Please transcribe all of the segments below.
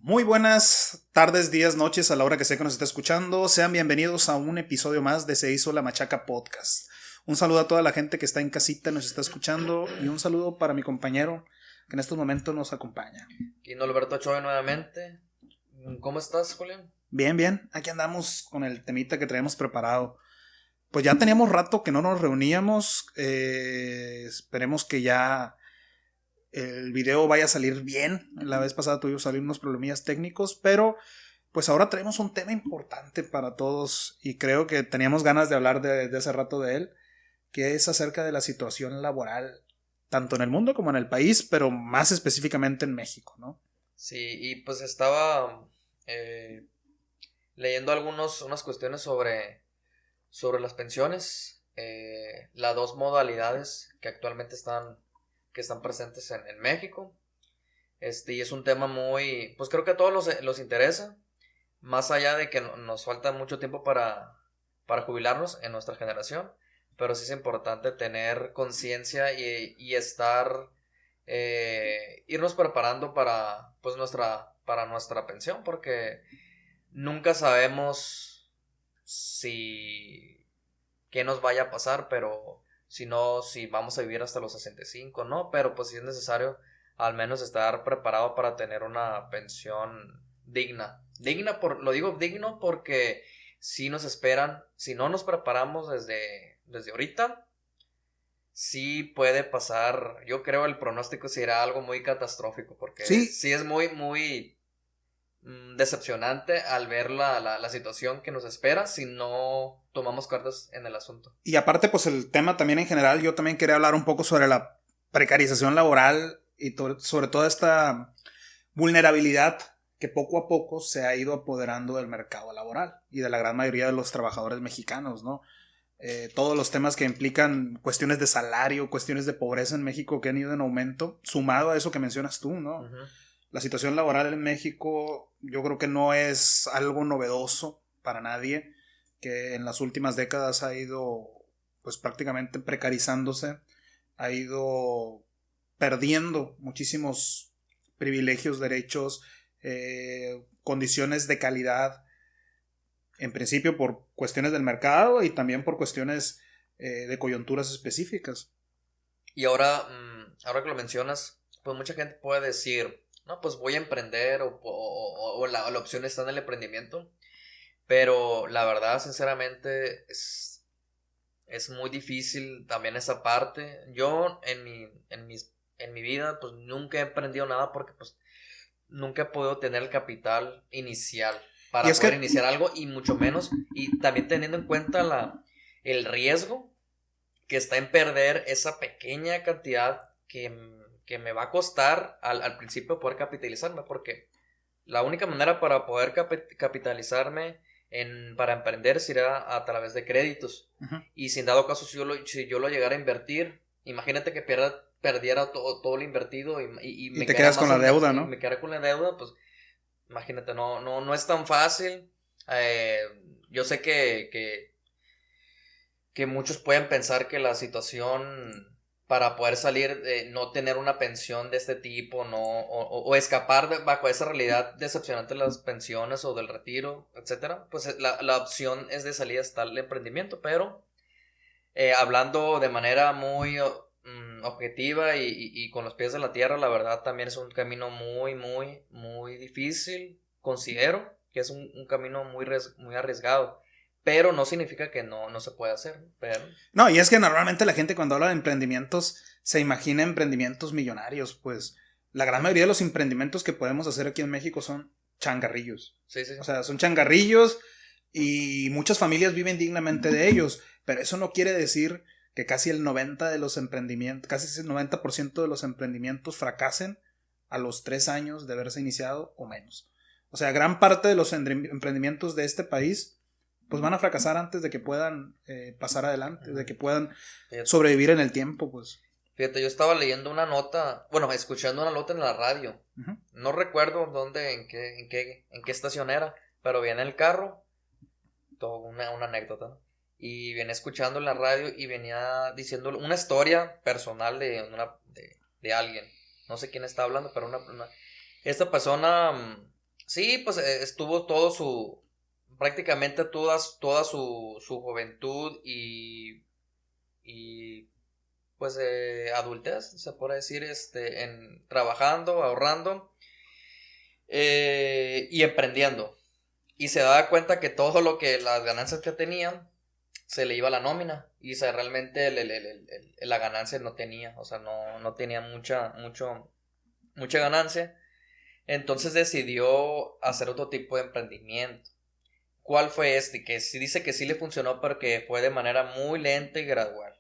Muy buenas tardes, días, noches a la hora que sea que nos esté escuchando. Sean bienvenidos a un episodio más de Se hizo la Machaca Podcast. Un saludo a toda la gente que está en casita, nos está escuchando, y un saludo para mi compañero que en estos momentos nos acompaña. Y Norberto Chove nuevamente. ¿Cómo estás, Julián? Bien, aquí andamos con el temita que traemos preparado. Pues ya teníamos rato que no nos reuníamos. Esperemos que ya el video vaya a salir bien. La vez pasada tuvimos salir unos problemillas técnicos, pero pues ahora traemos un tema importante para todos y creo que teníamos ganas de hablar de hace rato de él, que es acerca de la situación laboral tanto en el mundo como en el país, pero más específicamente en México, ¿no? Sí, y pues estaba leyendo unas cuestiones sobre las pensiones, las dos modalidades que actualmente están presentes en México. Y es un tema pues creo que a todos los interesa, más allá de que nos falta mucho tiempo para jubilarnos en nuestra generación, pero sí es importante tener conciencia y estar, irnos preparando para nuestra pensión, porque nunca sabemos qué nos vaya a pasar, pero si vamos a vivir hasta los 65, ¿no? Pero pues sí es necesario al menos estar preparado para tener una pensión digna. Lo digo digno porque si nos esperan, si no nos preparamos desde ahorita, sí puede pasar. Yo creo el pronóstico será algo muy catastrófico, porque sí es muy decepcionante al ver la situación que nos espera si no tomamos cartas en el asunto. Y aparte, pues el tema también en general, yo también quería hablar un poco sobre la precarización laboral y sobre toda esta vulnerabilidad que poco a poco se ha ido apoderando del mercado laboral y de la gran mayoría de los trabajadores mexicanos, ¿no? Todos los temas que implican cuestiones de salario, cuestiones de pobreza en México que han ido en aumento, sumado a eso que mencionas tú, ¿no? Uh-huh. La situación laboral en México yo creo que no es algo novedoso para nadie, que en las últimas décadas ha ido pues prácticamente precarizándose, ha ido perdiendo muchísimos privilegios, derechos, condiciones de calidad, en principio por cuestiones del mercado y también por cuestiones de coyunturas específicas. Y ahora que lo mencionas, pues mucha gente puede decir, no, pues voy a emprender o la opción está en el emprendimiento, pero la verdad, sinceramente, es muy difícil también esa parte. Yo en mi vida, pues nunca he emprendido nada porque pues nunca he podido tener el capital inicial para poder iniciar algo, y mucho menos, y también teniendo en cuenta el riesgo que está en perder esa pequeña cantidad que me va a costar al principio poder capitalizarme, porque la única manera para poder capitalizarme para emprender será a través de créditos. Uh-huh. Y si en dado caso si yo lo llegara a invertir, imagínate que perdiera todo lo invertido y me te quedas con la deuda, ¿no? Y me quedara con la deuda, pues imagínate, no es tan fácil. Yo sé que muchos pueden pensar que la situación para poder salir, no tener una pensión de este tipo, no, o escapar bajo esa realidad decepcionante de las pensiones o del retiro, etcétera, pues la opción es de salir hasta el emprendimiento, pero hablando de manera muy objetiva y con los pies en la tierra, la verdad también es un camino muy difícil. Considero que es un camino muy arriesgado, pero no significa que no se pueda hacer. No, y es que normalmente la gente cuando habla de emprendimientos se imagina emprendimientos millonarios, pues la gran mayoría de los emprendimientos que podemos hacer aquí en México son changarrillos. Sí. O sea, son changarrillos y muchas familias viven dignamente de ellos, pero eso no quiere decir que casi el 90% de los emprendimientos, casi el 90% de los emprendimientos fracasen a los 3 años de haberse iniciado o menos. O sea, gran parte de los emprendimientos de este país pues van a fracasar antes de que puedan pasar adelante, de que puedan sobrevivir en el tiempo, pues. Fíjate, yo estaba leyendo una nota, escuchando una nota en la radio. Uh-huh. No recuerdo dónde, en qué estación era, pero venía en el carro, todo una anécdota, ¿no? Y venía escuchando en la radio y venía diciendo una historia personal de alguien. No sé quién está hablando, pero esta persona Sí, pues estuvo todo prácticamente toda su juventud y pues adultez, se puede decir, trabajando, ahorrando y emprendiendo. Y se daba cuenta que todo las ganancias que tenía, se le iba a la nómina. Y realmente la ganancia no tenía, o sea, no tenía mucha ganancia. Entonces decidió hacer otro tipo de emprendimiento. ¿Cuál fue este? Que sí dice que sí le funcionó, pero que fue de manera muy lenta y gradual.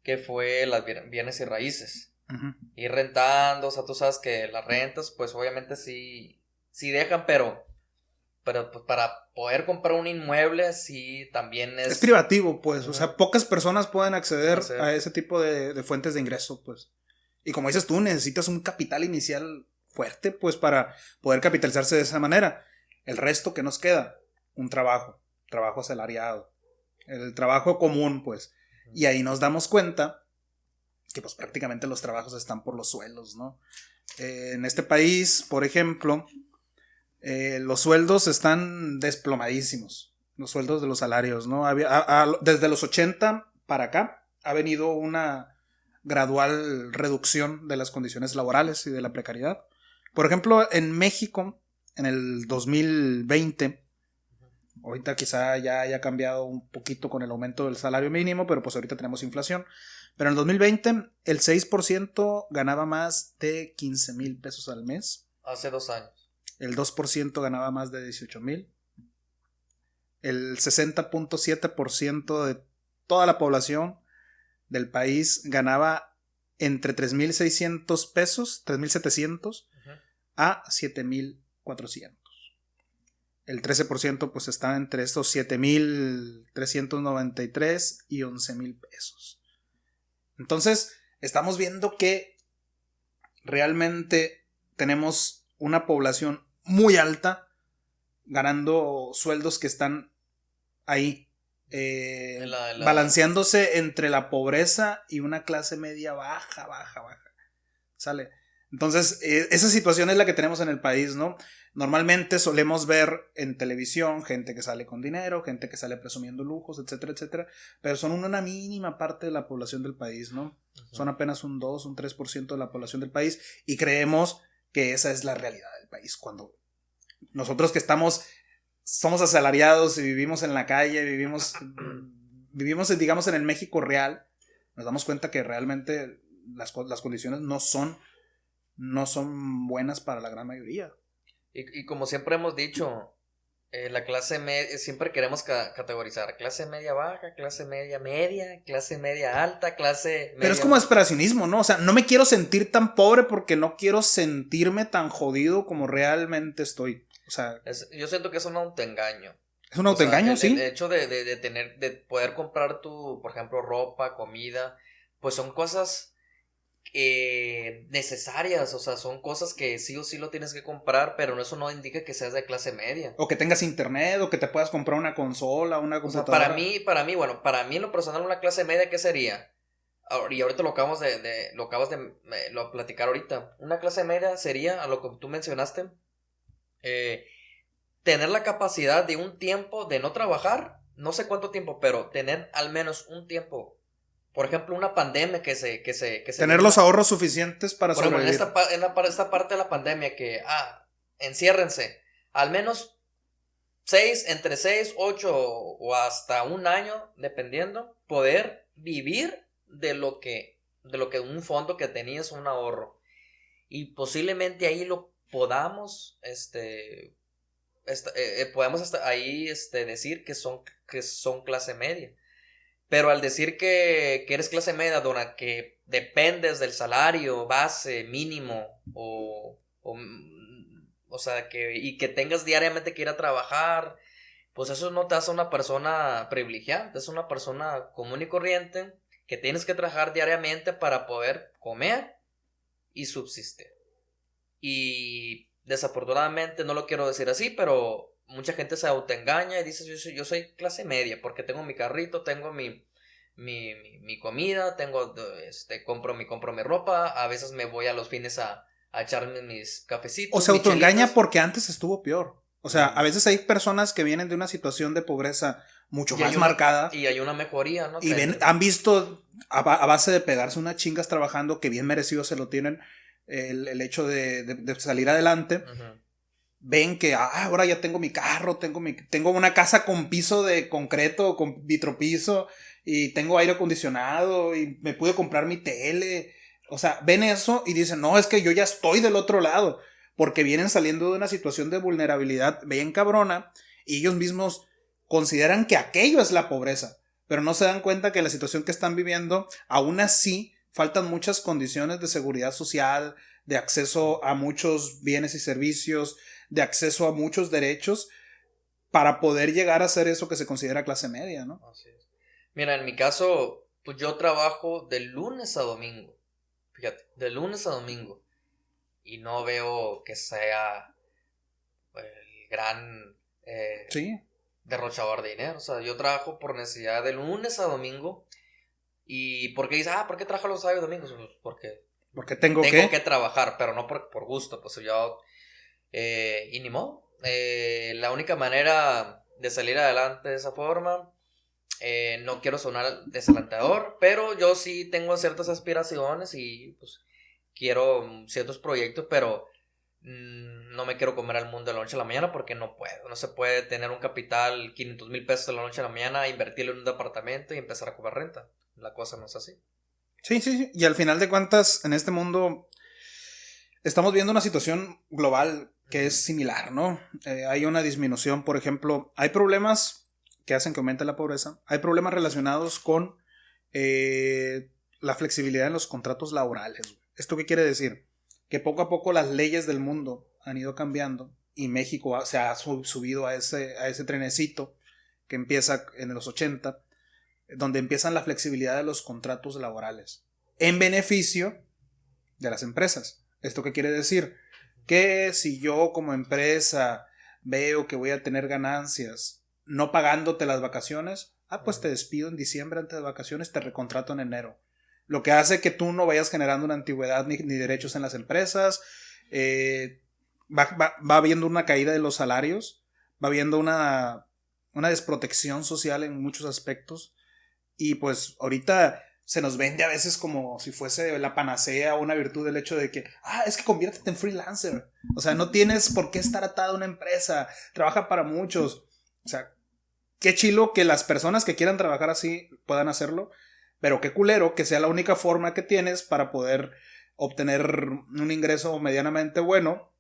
Que fue las bienes y raíces. Uh-huh. Ir rentando, o sea, tú sabes que las rentas, pues obviamente sí dejan, pero pues para poder comprar un inmueble, sí también Es es... privativo, pues, o sea, pocas personas pueden acceder Hacer. a ese tipo de fuentes de ingreso, pues. Y como dices tú, necesitas un capital inicial fuerte, pues, para poder capitalizarse de esa manera. El resto que nos queda, un trabajo asalariado, el trabajo común, pues. Y ahí nos damos cuenta que, pues, prácticamente los trabajos están por los suelos, ¿no? En este país, por ejemplo, los sueldos están desplomadísimos, los sueldos de los salarios, ¿no? Desde los 80 para acá ha venido una gradual reducción de las condiciones laborales y de la precariedad. Por ejemplo, en México, en el 2020, ahorita quizá ya haya cambiado un poquito con el aumento del salario mínimo, pero pues ahorita tenemos inflación. Pero en el 2020 el 6% ganaba más de 15,000 pesos al mes. Hace 2 años. El 2% ganaba más de 18,000. El 60.7% de toda la población del país ganaba entre 3,600 pesos, 3,700 a 7,400. El 13% pues está entre estos 7,393 y 11,000 pesos. Entonces, estamos viendo que realmente tenemos una población muy alta ganando sueldos que están ahí balanceándose entre la pobreza y una clase media baja. ¿Sale? Entonces, esa situación es la que tenemos en el país, ¿no? Normalmente solemos ver en televisión gente que sale con dinero, gente que sale presumiendo lujos, etcétera, etcétera, pero son una mínima parte de la población del país, ¿no? Uh-huh. Son apenas un 2, un 3% de la población del país y creemos que esa es la realidad del país, cuando nosotros que somos asalariados y vivimos en la calle, vivimos digamos en el México real, nos damos cuenta que realmente las condiciones no son buenas para la gran mayoría. Y como siempre hemos dicho, la clase media, siempre queremos categorizar clase media baja, clase media clase media alta, clase media... Pero es como aspiracionismo, ¿no? O sea, no me quiero sentir tan pobre porque no quiero sentirme tan jodido como realmente estoy. O sea, yo siento que es un autoengaño. Es un autoengaño, sí. El hecho de poder comprar por ejemplo, ropa, comida, pues son cosas necesarias, o sea, son cosas que sí o sí lo tienes que comprar, pero eso no indica que seas de clase media. O que tengas internet, o que te puedas comprar una consola, una computadora. O sea, para mí en lo personal, una clase media, ¿qué sería? Y ahorita lo acabas de platicar ahorita. Una clase media sería, a lo que tú mencionaste, tener la capacidad de un tiempo de no trabajar, no sé cuánto tiempo, pero tener al menos un tiempo. Por ejemplo, una pandemia que se tener los ahorros suficientes para sobrevivir. Por ejemplo, en esta parte de la pandemia que, enciérrense, al menos entre 6, 8 o hasta un año, dependiendo, poder vivir de lo que un fondo que tenías, un ahorro. Y posiblemente ahí lo podamos, podemos hasta ahí decir que son clase media. Pero al decir que eres clase media, dona, que dependes del salario base mínimo o sea, y que tengas diariamente que ir a trabajar, pues eso no te hace una persona privilegiada, es una persona común y corriente que tienes que trabajar diariamente para poder comer y subsistir. Y desafortunadamente, no lo quiero decir así, pero mucha gente se autoengaña y dice, yo soy clase media porque tengo mi carrito, tengo mi comida, compro mi ropa, a veces me voy a los fines a a echarme mis cafecitos. O se autoengaña michelitas. porque antes estuvo peor. O sea, a veces hay personas que vienen de una situación de pobreza mucho más marcada. Y hay una mejoría, ¿no? Y han visto a base de pegarse unas chingas trabajando, que bien merecido se lo tienen, el hecho de salir adelante. Uh-huh. Ven que ahora ya tengo mi carro, tengo una casa con piso de concreto, con vitropiso, y tengo aire acondicionado, y me pude comprar mi tele. O sea, ven eso y dicen, no, es que yo ya estoy del otro lado, porque vienen saliendo de una situación de vulnerabilidad bien cabrona, y ellos mismos consideran que aquello es la pobreza, pero no se dan cuenta que la situación que están viviendo, aún así, faltan muchas condiciones de seguridad social, de acceso a muchos bienes y servicios, de acceso a muchos derechos, para poder llegar a ser eso que se considera clase media, ¿no? Así es. Mira, en mi caso, pues yo trabajo de lunes a domingo. Fíjate, de lunes a domingo. Y no veo que sea el gran Sí. derrochador de dinero. O sea, yo trabajo por necesidad de lunes a domingo. Y porque dices, ¿por qué trabajo los sábados y domingos? Pues porque tengo que trabajar, pero no por gusto. Pues yo, y ni modo. La única manera de salir adelante de esa forma, no quiero sonar desalentador, pero yo sí tengo ciertas aspiraciones y pues quiero ciertos proyectos, pero no me quiero comer al mundo de la noche a la mañana porque no puedo. No se puede tener un capital, 500,000 pesos de la noche a la mañana, invertirlo en un departamento y empezar a cobrar renta. La cosa no es así. Sí. Y al final de cuentas, en este mundo estamos viendo una situación global que es similar, ¿no? Hay una disminución, por ejemplo, hay problemas que hacen que aumente la pobreza, hay problemas relacionados con la flexibilidad en los contratos laborales. ¿Esto qué quiere decir? Que poco a poco las leyes del mundo han ido cambiando y México se ha subido a ese trenecito que empieza en los 80, donde empiezan la flexibilidad de los contratos laborales en beneficio de las empresas. ¿Esto qué quiere decir? Que si yo como empresa veo que voy a tener ganancias no pagándote las vacaciones, pues te despido en diciembre antes de vacaciones, te recontrato en enero. Lo que hace que tú no vayas generando una antigüedad ni derechos en las empresas. Va habiendo una caída de los salarios, va habiendo una desprotección social en muchos aspectos. Y pues ahorita se nos vende a veces como si fuese la panacea o una virtud del hecho de que, es que conviértete en freelancer. O sea, no tienes por qué estar atado a una empresa, trabaja para muchos. O sea, qué chilo que las personas que quieran trabajar así puedan hacerlo, pero qué culero que sea la única forma que tienes para poder obtener un ingreso medianamente bueno,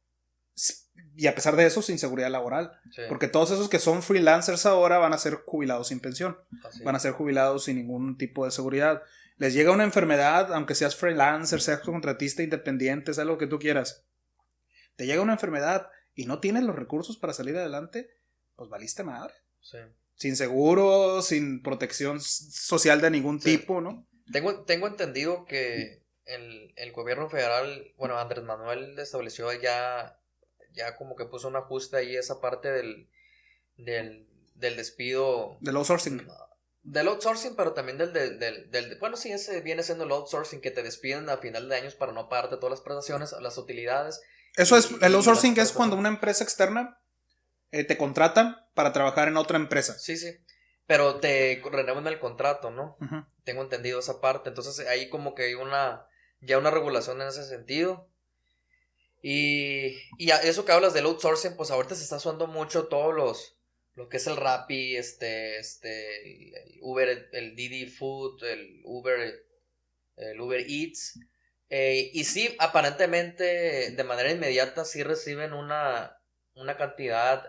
y a pesar de eso sin seguridad laboral. Sí. Porque todos esos que son freelancers ahora van a ser jubilados sin pensión, van a ser jubilados sin ningún tipo de seguridad. Les llega una enfermedad, aunque seas freelancer, seas contratista independiente, sea lo que tú quieras, te llega una enfermedad y no tienes los recursos para salir adelante, pues valiste madre. Sí. Sin seguro, sin protección social de ningún tipo, ¿no? Tengo entendido que el gobierno federal, bueno, Andrés Manuel estableció ya como que puso un ajuste ahí esa parte del despido. Del outsourcing. Del outsourcing, pero también bueno, sí, ese viene siendo el outsourcing, que te despiden a final de años para no pagarte todas las prestaciones, las utilidades. Eso el outsourcing es cuando una empresa externa te contrata para trabajar en otra empresa. Sí, pero te renuevan el contrato, ¿no? Uh-huh. Tengo entendido esa parte, entonces ahí como que hay una regulación en ese sentido. Y eso que hablas del outsourcing, pues ahorita se está usando mucho lo que es el Rappi, el Uber, el Didi Food, el Uber Eats. Y sí, aparentemente de manera inmediata sí reciben una cantidad,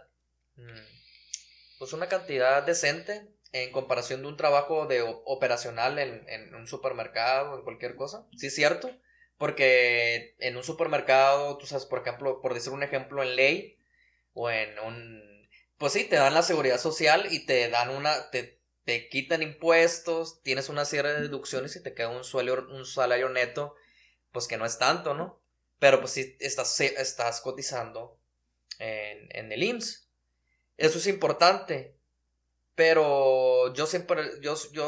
pues una cantidad decente en comparación de un trabajo operacional en un supermercado, en cualquier cosa. Sí es cierto. Porque en un supermercado, tú sabes, por ejemplo, por decir un ejemplo, en Ley o en pues sí, te dan la seguridad social y te dan te quitan impuestos, tienes una serie de deducciones y te queda un salario neto, pues que no es tanto, ¿no? Pero pues sí, estás cotizando en el IMSS. Eso es importante. Pero yo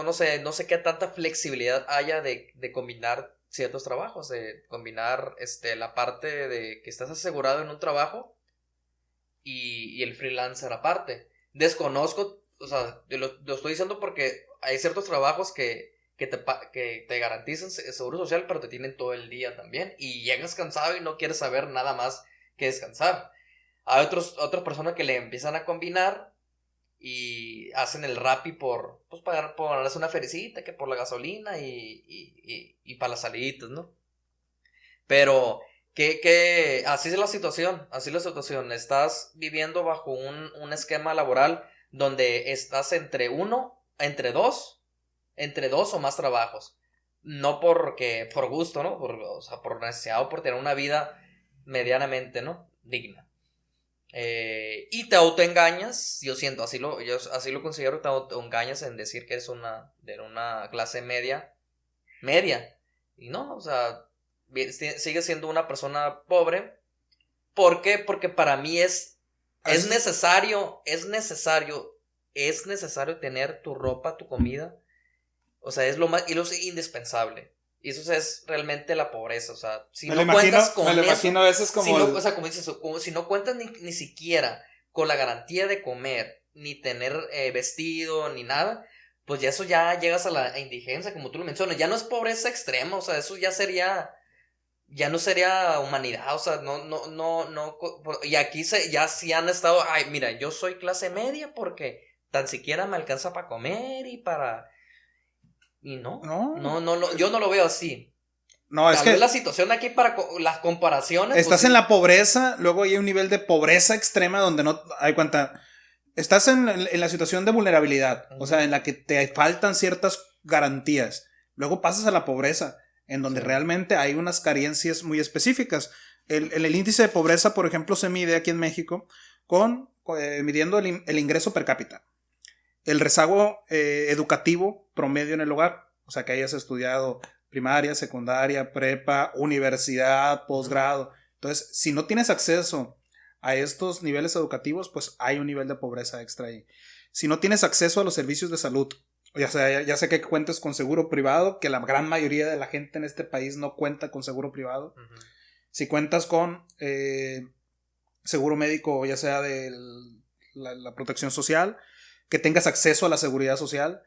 no sé qué tanta flexibilidad haya de combinar ciertos trabajos, de combinar la parte de que estás asegurado en un trabajo y el freelancer aparte. Desconozco, o sea, lo estoy diciendo porque hay ciertos trabajos que te garantizan seguro social, pero te tienen todo el día también. Y llegas cansado y no quieres saber nada más que descansar. Hay otras personas que le empiezan a combinar y hacen el Rappi por ganarse una felicita, que por la gasolina y para las saliditas, ¿no? Pero así es la situación, estás viviendo bajo un esquema laboral donde estás entre dos o más trabajos, no por gusto, ¿no? O sea, por necesidad o por tener una vida medianamente, ¿no? Digna. Y te autoengañas, yo así lo considero, te autoengañas en decir que eres de una clase media, y no, o sea, sigues siendo una persona pobre. ¿Por qué? Porque para mí es necesario tener tu ropa, tu comida, o sea, es lo indispensable. Y eso es realmente la pobreza, o sea, si no cuentas con eso, me lo imagino a veces como o sea, como dices, como si no cuentas ni siquiera con la garantía de comer, ni tener vestido, ni nada, pues ya eso ya llegas a la indigencia, como tú lo mencionas, ya no es pobreza extrema, o sea, eso ya no sería humanidad, o sea, no, y aquí ya sí han estado, ay, mira, yo soy clase media porque tan siquiera me alcanza para comer y no, yo no lo veo así. No, es que la situación aquí para las comparaciones. Estás pues, en la pobreza, luego hay un nivel de pobreza extrema donde no hay cuenta. Estás en la situación de vulnerabilidad, o sea, en la que te faltan ciertas garantías. Luego pasas a la pobreza, en donde realmente hay unas carencias muy específicas. El índice de pobreza, por ejemplo, se mide aquí en México midiendo el ingreso per cápita. El rezago educativo promedio en el hogar, o sea, que hayas estudiado primaria, secundaria, prepa, universidad, posgrado. Entonces, si no tienes acceso a estos niveles educativos, pues hay un nivel de pobreza extra ahí. Si no tienes acceso a los servicios de salud, ya sea que cuentes con seguro privado, que la gran mayoría de la gente en este país no cuenta con seguro privado. Uh-huh. Si cuentas con seguro médico, ya sea de la protección social, que tengas acceso a la seguridad social,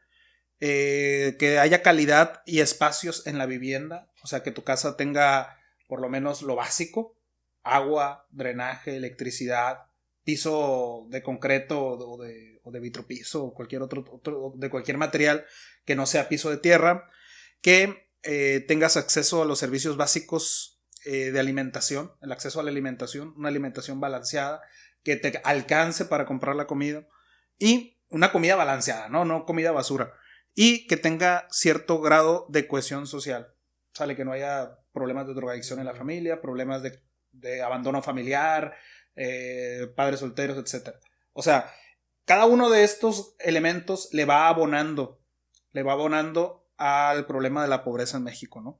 que haya calidad y espacios en la vivienda, o sea, que tu casa tenga por lo menos lo básico, agua, drenaje, electricidad, piso de concreto o de vitropiso o cualquier otro de cualquier material que no sea piso de tierra, que tengas acceso a los servicios básicos de alimentación, el acceso a la alimentación, una alimentación balanceada, que te alcance para comprar la comida y una comida balanceada, no comida basura, y que tenga cierto grado de cohesión social, sale que no haya problemas de drogadicción en la familia, problemas de abandono familiar, padres solteros, etc. O sea, cada uno de estos elementos le va abonando al problema de la pobreza en México, ¿no?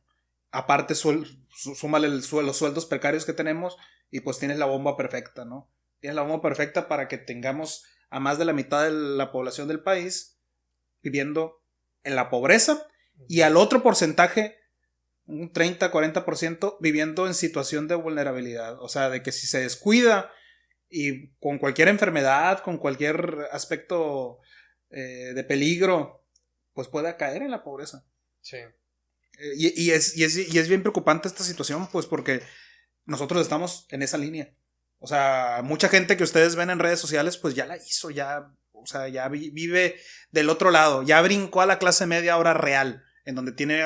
Aparte, súmale los sueldos precarios que tenemos y pues tienes la bomba perfecta, ¿no? Tienes la bomba perfecta para que tengamos a más de la mitad de la población del país viviendo en la pobreza y al otro porcentaje, un 30-40%, viviendo en situación de vulnerabilidad. O sea, de que si se descuida y con cualquier enfermedad, con cualquier aspecto de peligro, pues pueda caer en la pobreza. Sí. Y es bien preocupante esta situación, pues porque nosotros estamos en esa línea. O sea, mucha gente que ustedes ven en redes sociales, pues ya la hizo, o sea, ya vive del otro lado, ya brincó a la clase media ahora real, en donde tiene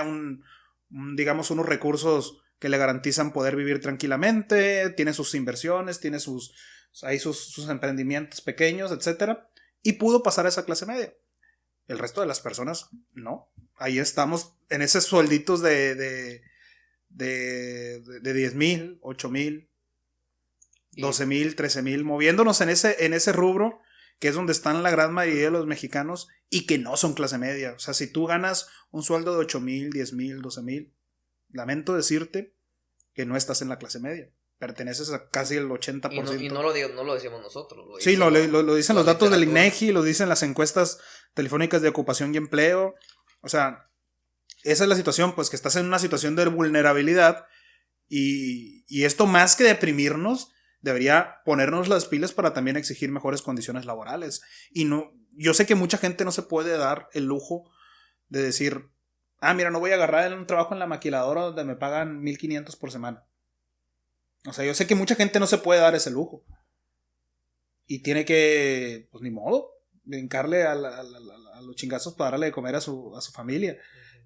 digamos, unos recursos que le garantizan poder vivir tranquilamente, tiene sus inversiones, tiene sus emprendimientos pequeños, etcétera, y pudo pasar a esa clase media. El resto de las personas, no. Ahí estamos en esos suelditos de 10,000, 8,000, 12,000, 13,000, moviéndonos en ese rubro, que es donde están la gran mayoría de los mexicanos y que no son clase media. O sea, si tú ganas un sueldo de 8,000, 10,000, 12,000, lamento decirte que no estás en la clase media. Perteneces a casi el 80%. Y no lo decimos nosotros. Sí, lo dicen los datos del INEGI, lo dicen las encuestas telefónicas de ocupación y empleo. O sea, esa es la situación, pues que estás en una situación de vulnerabilidad y esto más que deprimirnos, debería ponernos las pilas para también exigir mejores condiciones laborales. Y no, yo sé que mucha gente no se puede dar el lujo de decir, mira, no voy a agarrar un trabajo en la maquiladora donde me pagan 1,500 por semana. O sea, yo sé que mucha gente no se puede dar ese lujo. Y tiene que, pues ni modo, brincarle a los chingazos para darle de comer a su familia.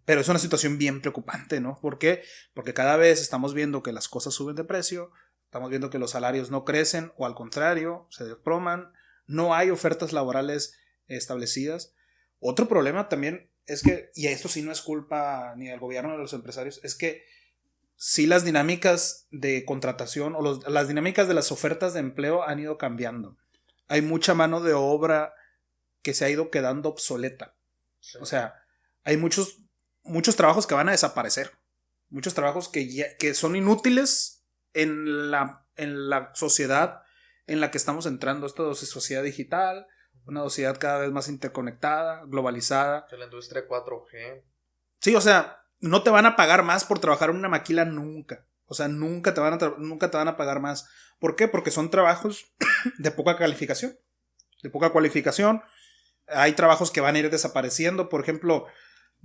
Pero es una situación bien preocupante, ¿no? ¿Por qué? Porque cada vez estamos viendo que las cosas suben de precio, estamos viendo que los salarios no crecen o al contrario, se desploman, no hay ofertas laborales establecidas. Otro problema también es que, y esto sí no es culpa ni del gobierno ni de los empresarios, es que sí las dinámicas de contratación o las dinámicas de las ofertas de empleo han ido cambiando. Hay mucha mano de obra que se ha ido quedando obsoleta. Sí. O sea, hay muchos trabajos que van a desaparecer. Muchos trabajos que son inútiles en la sociedad en la que estamos entrando. Esta sociedad digital, una sociedad cada vez más interconectada, globalizada. La industria 4G. Sí, o sea, no te van a pagar más por trabajar en una maquila nunca. O sea, nunca te van a pagar más. ¿Por qué? Porque son trabajos de poca calificación. Hay trabajos que van a ir desapareciendo. Por ejemplo,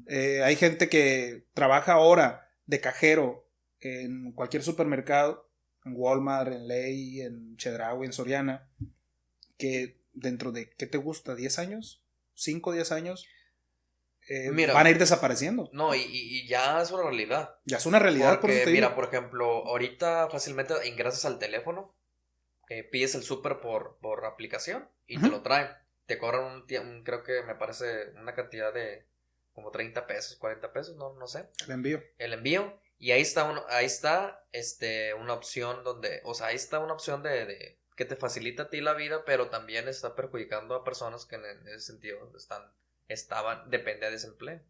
hay gente que trabaja ahora de cajero en cualquier supermercado, en Walmart, en Ley, en Chedraui, en Soriana, que dentro de, ¿qué te gusta? ¿10 años? ¿5 o 10 años? Mira, van a ir desapareciendo. No, y ya es una realidad. Ya es una realidad. Porque, mira, por ejemplo, ahorita fácilmente ingresas al teléfono, pides el súper por aplicación y te lo traen. Te cobran creo que me parece una cantidad de como 30 pesos, 40 pesos, no sé. El envío. Y ahí está una opción donde, o sea, ahí está una opción de que te facilita a ti la vida, pero también está perjudicando a personas que en ese sentido depende de desempleo.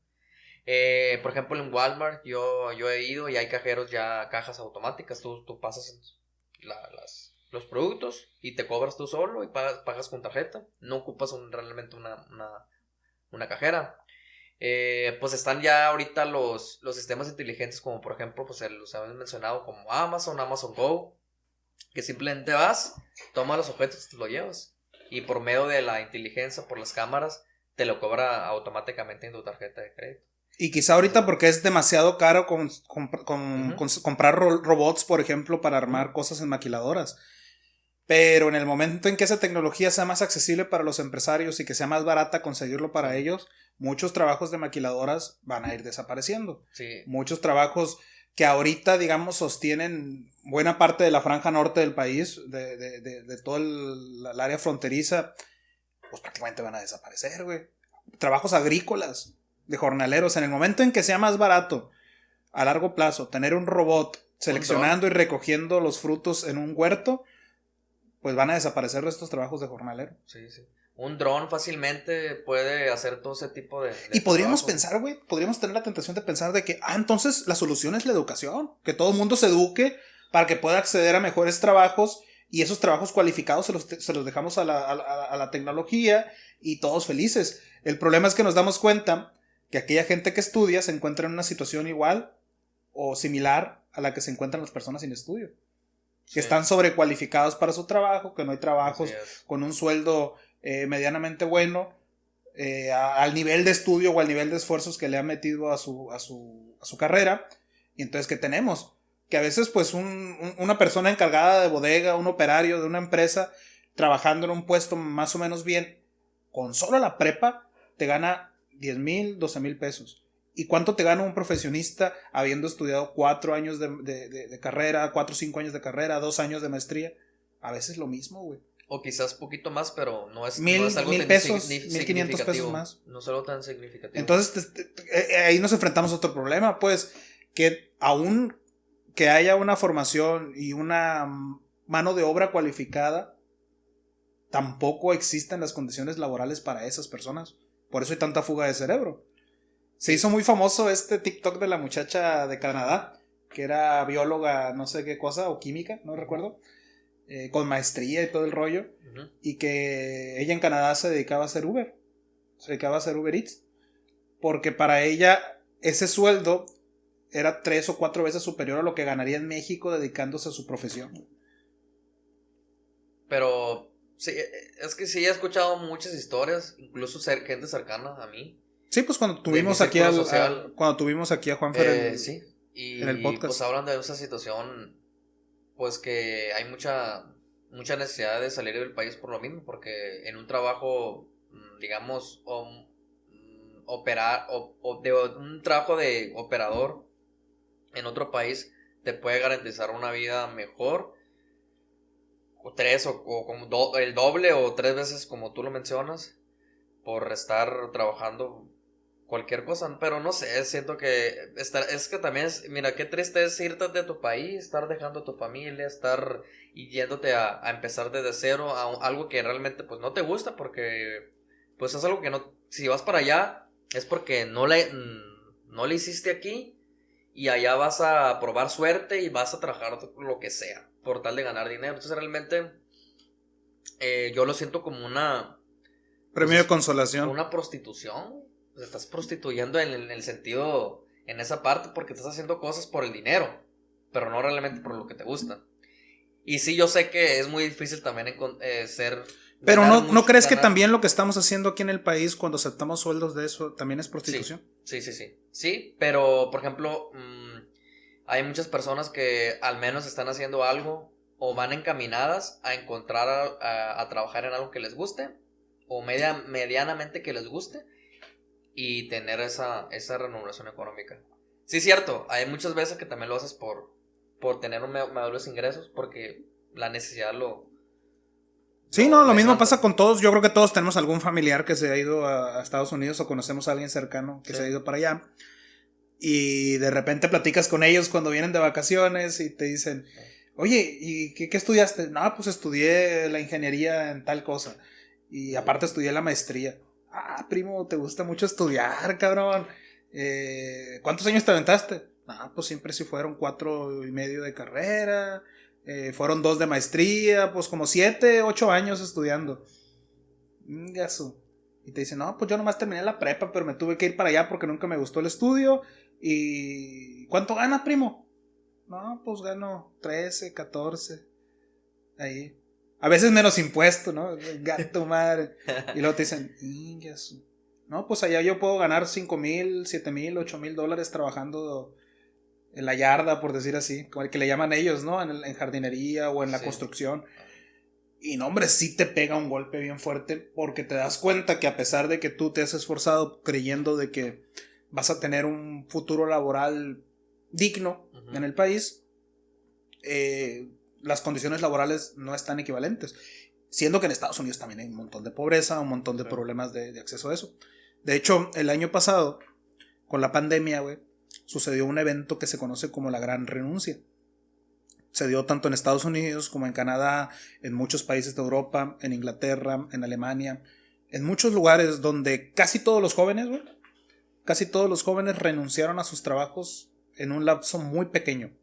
Por ejemplo, en Walmart yo he ido y hay cajas automáticas. Tú pasas los productos y te cobras tú solo y pagas con tarjeta. No ocupas realmente una cajera. Pues están ya ahorita los sistemas inteligentes, como por ejemplo, pues los habéis mencionado, como Amazon Go, que simplemente vas, tomas los objetos y te lo llevas. Y por medio de la inteligencia, por las cámaras, te lo cobra automáticamente en tu tarjeta de crédito. Y quizá ahorita porque es demasiado caro comprar robots, por ejemplo, para armar cosas en maquiladoras. Pero en el momento en que esa tecnología sea más accesible para los empresarios y que sea más barata conseguirlo para ellos, muchos trabajos de maquiladoras van a ir desapareciendo. Sí. Muchos trabajos que ahorita, digamos, sostienen buena parte de la franja norte del país, de todo el área fronteriza, pues prácticamente van a desaparecer, güey. Trabajos agrícolas, de jornaleros. En el momento en que sea más barato, a largo plazo, tener un robot seleccionando y recogiendo los frutos en un huerto, pues van a desaparecer estos trabajos de jornalero. Sí. Un dron fácilmente puede hacer todo ese tipo de y podríamos pensar, güey, podríamos tener la tentación de pensar de que, entonces la solución es la educación. Que todo el mundo se eduque para que pueda acceder a mejores trabajos y esos trabajos cualificados se los dejamos a la tecnología y todos felices. El problema es que nos damos cuenta que aquella gente que estudia se encuentra en una situación igual o similar a la que se encuentran las personas sin estudio. Que están sobrecualificados para su trabajo, que no hay trabajos con un sueldo medianamente bueno, al nivel de estudio o al nivel de esfuerzos que le han metido a su carrera. Y entonces, ¿qué tenemos? Que a veces pues una persona encargada de bodega, un operario de una empresa, trabajando en un puesto más o menos bien, con solo la prepa, te gana 10,000, 12,000 pesos. ¿Y cuánto te gana un profesionista habiendo estudiado 4 años de carrera, 4 o 5 años de carrera, 2 años de maestría? A veces lo mismo, güey. O quizás poquito más, pero no es algo 1,000 pesos, 1,500 pesos más. No es algo tan significativo. Entonces, ahí nos enfrentamos a otro problema, pues, que aún que haya una formación y una mano de obra cualificada, tampoco existen las condiciones laborales para esas personas. Por eso hay tanta fuga de cerebro. Se hizo muy famoso este TikTok de la muchacha de Canadá, que era bióloga, no sé qué cosa, o química, no recuerdo, con maestría y todo el rollo, y que ella en Canadá se dedicaba a hacer Uber Eats, porque para ella ese sueldo era 3 o 4 veces superior a lo que ganaría en México dedicándose a su profesión. Pero sí, es que sí he escuchado muchas historias, incluso gente cercana a mí. Sí, pues cuando De mi tuvimos aquí círculo social. cuando tuvimos aquí a Juanfer Sí, en el y podcast. pues hablan de esa situación, pues que hay mucha necesidad de salir del país por lo mismo, porque en un trabajo, digamos, operar, o de un trabajo de operador en otro país te puede garantizar una vida mejor, o tres, o como el doble o 3 veces como tú lo mencionas, por estar trabajando cualquier cosa, pero no sé, siento que es que también mira, qué triste es irte de tu país, estar dejando a tu familia, estar y yéndote a empezar desde cero a algo que realmente pues no te gusta, porque pues es algo que no, si vas para allá es porque no le hiciste aquí, y allá vas a probar suerte y vas a trabajar lo que sea por tal de ganar dinero. Entonces realmente yo lo siento como Premio de pues consolación. una prostitución. Te estás prostituyendo en el sentido, en esa parte, porque estás haciendo cosas por el dinero, pero no realmente por lo que te gusta. Y sí, yo sé que es muy difícil también Pero ganar ¿no mucho, crees que también lo que estamos haciendo aquí en el país cuando aceptamos sueldos de eso también es Sí, prostitución? sí, sí, sí. Sí, pero por ejemplo, hay muchas personas que al menos están haciendo algo o van encaminadas a encontrar a trabajar en algo que les guste o medianamente que les guste y tener esa remuneración económica. Sí, es cierto, hay muchas veces que también lo haces por tener mayores ingresos, porque la necesidad Sí, no, lo mismo demanda. pasa con todos. Yo creo que todos tenemos algún familiar que se ha ido a Estados Unidos o conocemos a alguien cercano que Sí. se ha ido para allá. Y de repente platicas con ellos cuando vienen de vacaciones y te dicen, oye, ¿y qué estudiaste? No, pues estudié la ingeniería en tal cosa. Y aparte estudié la maestría. Ah, primo, te gusta mucho estudiar, cabrón. ¿Cuántos años te aventaste? Ah, pues siempre sí fueron 4 y medio de carrera. Fueron 2 de maestría, pues como 7, 8 años estudiando. Gaso. Y te dicen, no, pues yo nomás terminé la prepa, pero me tuve que ir para allá porque nunca me gustó el estudio. ¿Y cuánto ganas, primo? No, pues gano 13, 14. Ahí. A veces menos impuesto, ¿no? Gato madre. Y luego te dicen, gaso. No, pues allá yo puedo ganar 5,000, 7,000, 8,000 dólares trabajando en la yarda, por decir así, como el que le llaman ellos, ¿no? En jardinería o en la Sí. construcción. Y no, hombre, sí te pega un golpe bien fuerte porque te das cuenta que a pesar de que tú te has esforzado creyendo de que vas a tener un futuro laboral digno en el país, las condiciones laborales no están equivalentes. Siendo que en Estados Unidos también hay un montón de pobreza, un montón de problemas de acceso a eso. De hecho, el año pasado, con la pandemia, güey, sucedió un evento que se conoce como la Gran Renuncia. Se dio tanto en Estados Unidos como en Canadá, en muchos países de Europa, en Inglaterra, en Alemania, en muchos lugares donde casi todos los jóvenes, güey, casi todos los jóvenes renunciaron a sus trabajos en un lapso muy pequeño.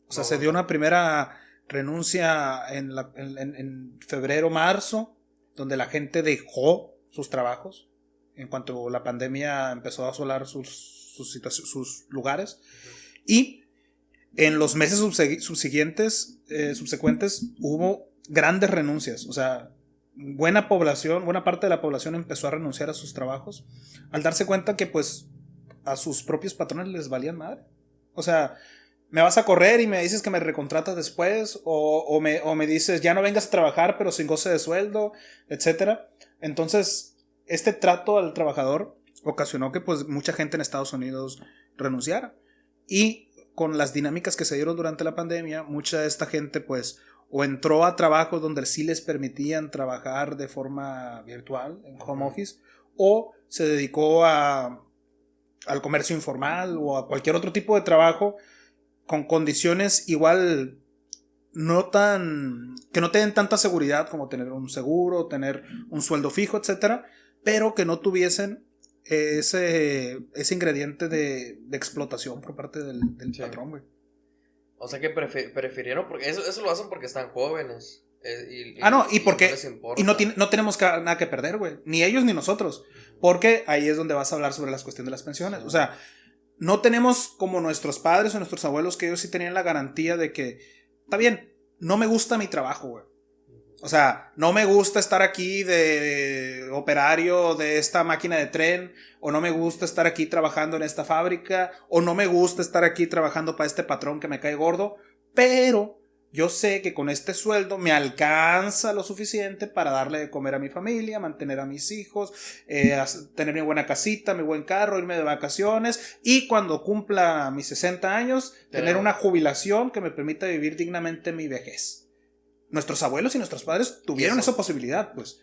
O sea, se dio una primera renuncia en febrero, marzo, donde la gente dejó sus trabajos en cuanto la pandemia empezó a asolar sus lugares. Y en los meses subsecuentes hubo grandes renuncias. O sea, buena parte de la población empezó a renunciar a sus trabajos al darse cuenta que pues a sus propios patrones les valían madre. O sea, me vas a correr y me dices que me recontratas después o me dices ya no vengas a trabajar pero sin goce de sueldo, etcétera. Entonces, este trato al trabajador ocasionó que pues mucha gente en Estados Unidos renunciara. Y con las dinámicas que se dieron durante la pandemia, mucha de esta gente pues o entró a trabajos donde sí les permitían trabajar de forma virtual, en home office, o se dedicó al comercio informal o a cualquier otro tipo de trabajo con condiciones igual que no tengan tanta seguridad como tener un seguro, tener un sueldo fijo, etcétera, pero que no tuviesen ese ingrediente de explotación por parte del patrón, güey. O sea que prefirieron, porque eso lo hacen porque están jóvenes. Y porque no les importa. no tenemos nada que perder, güey. Ni ellos ni nosotros. Porque ahí es donde vas a hablar sobre las cuestiones de las pensiones. O sea, no tenemos como nuestros padres o nuestros abuelos, que ellos sí tenían la garantía de que, está bien, no me gusta mi trabajo, güey. O sea, no me gusta estar aquí de operario de esta máquina de tren, o no me gusta estar aquí trabajando en esta fábrica, o no me gusta estar aquí trabajando para este patrón que me cae gordo, pero yo sé que con este sueldo me alcanza lo suficiente para darle de comer a mi familia, mantener a mis hijos, tener mi buena casita, mi buen carro, irme de vacaciones, y cuando cumpla mis 60 años, tener una jubilación que me permita vivir dignamente mi vejez. Nuestros abuelos y nuestros padres tuvieron esa posibilidad, pues.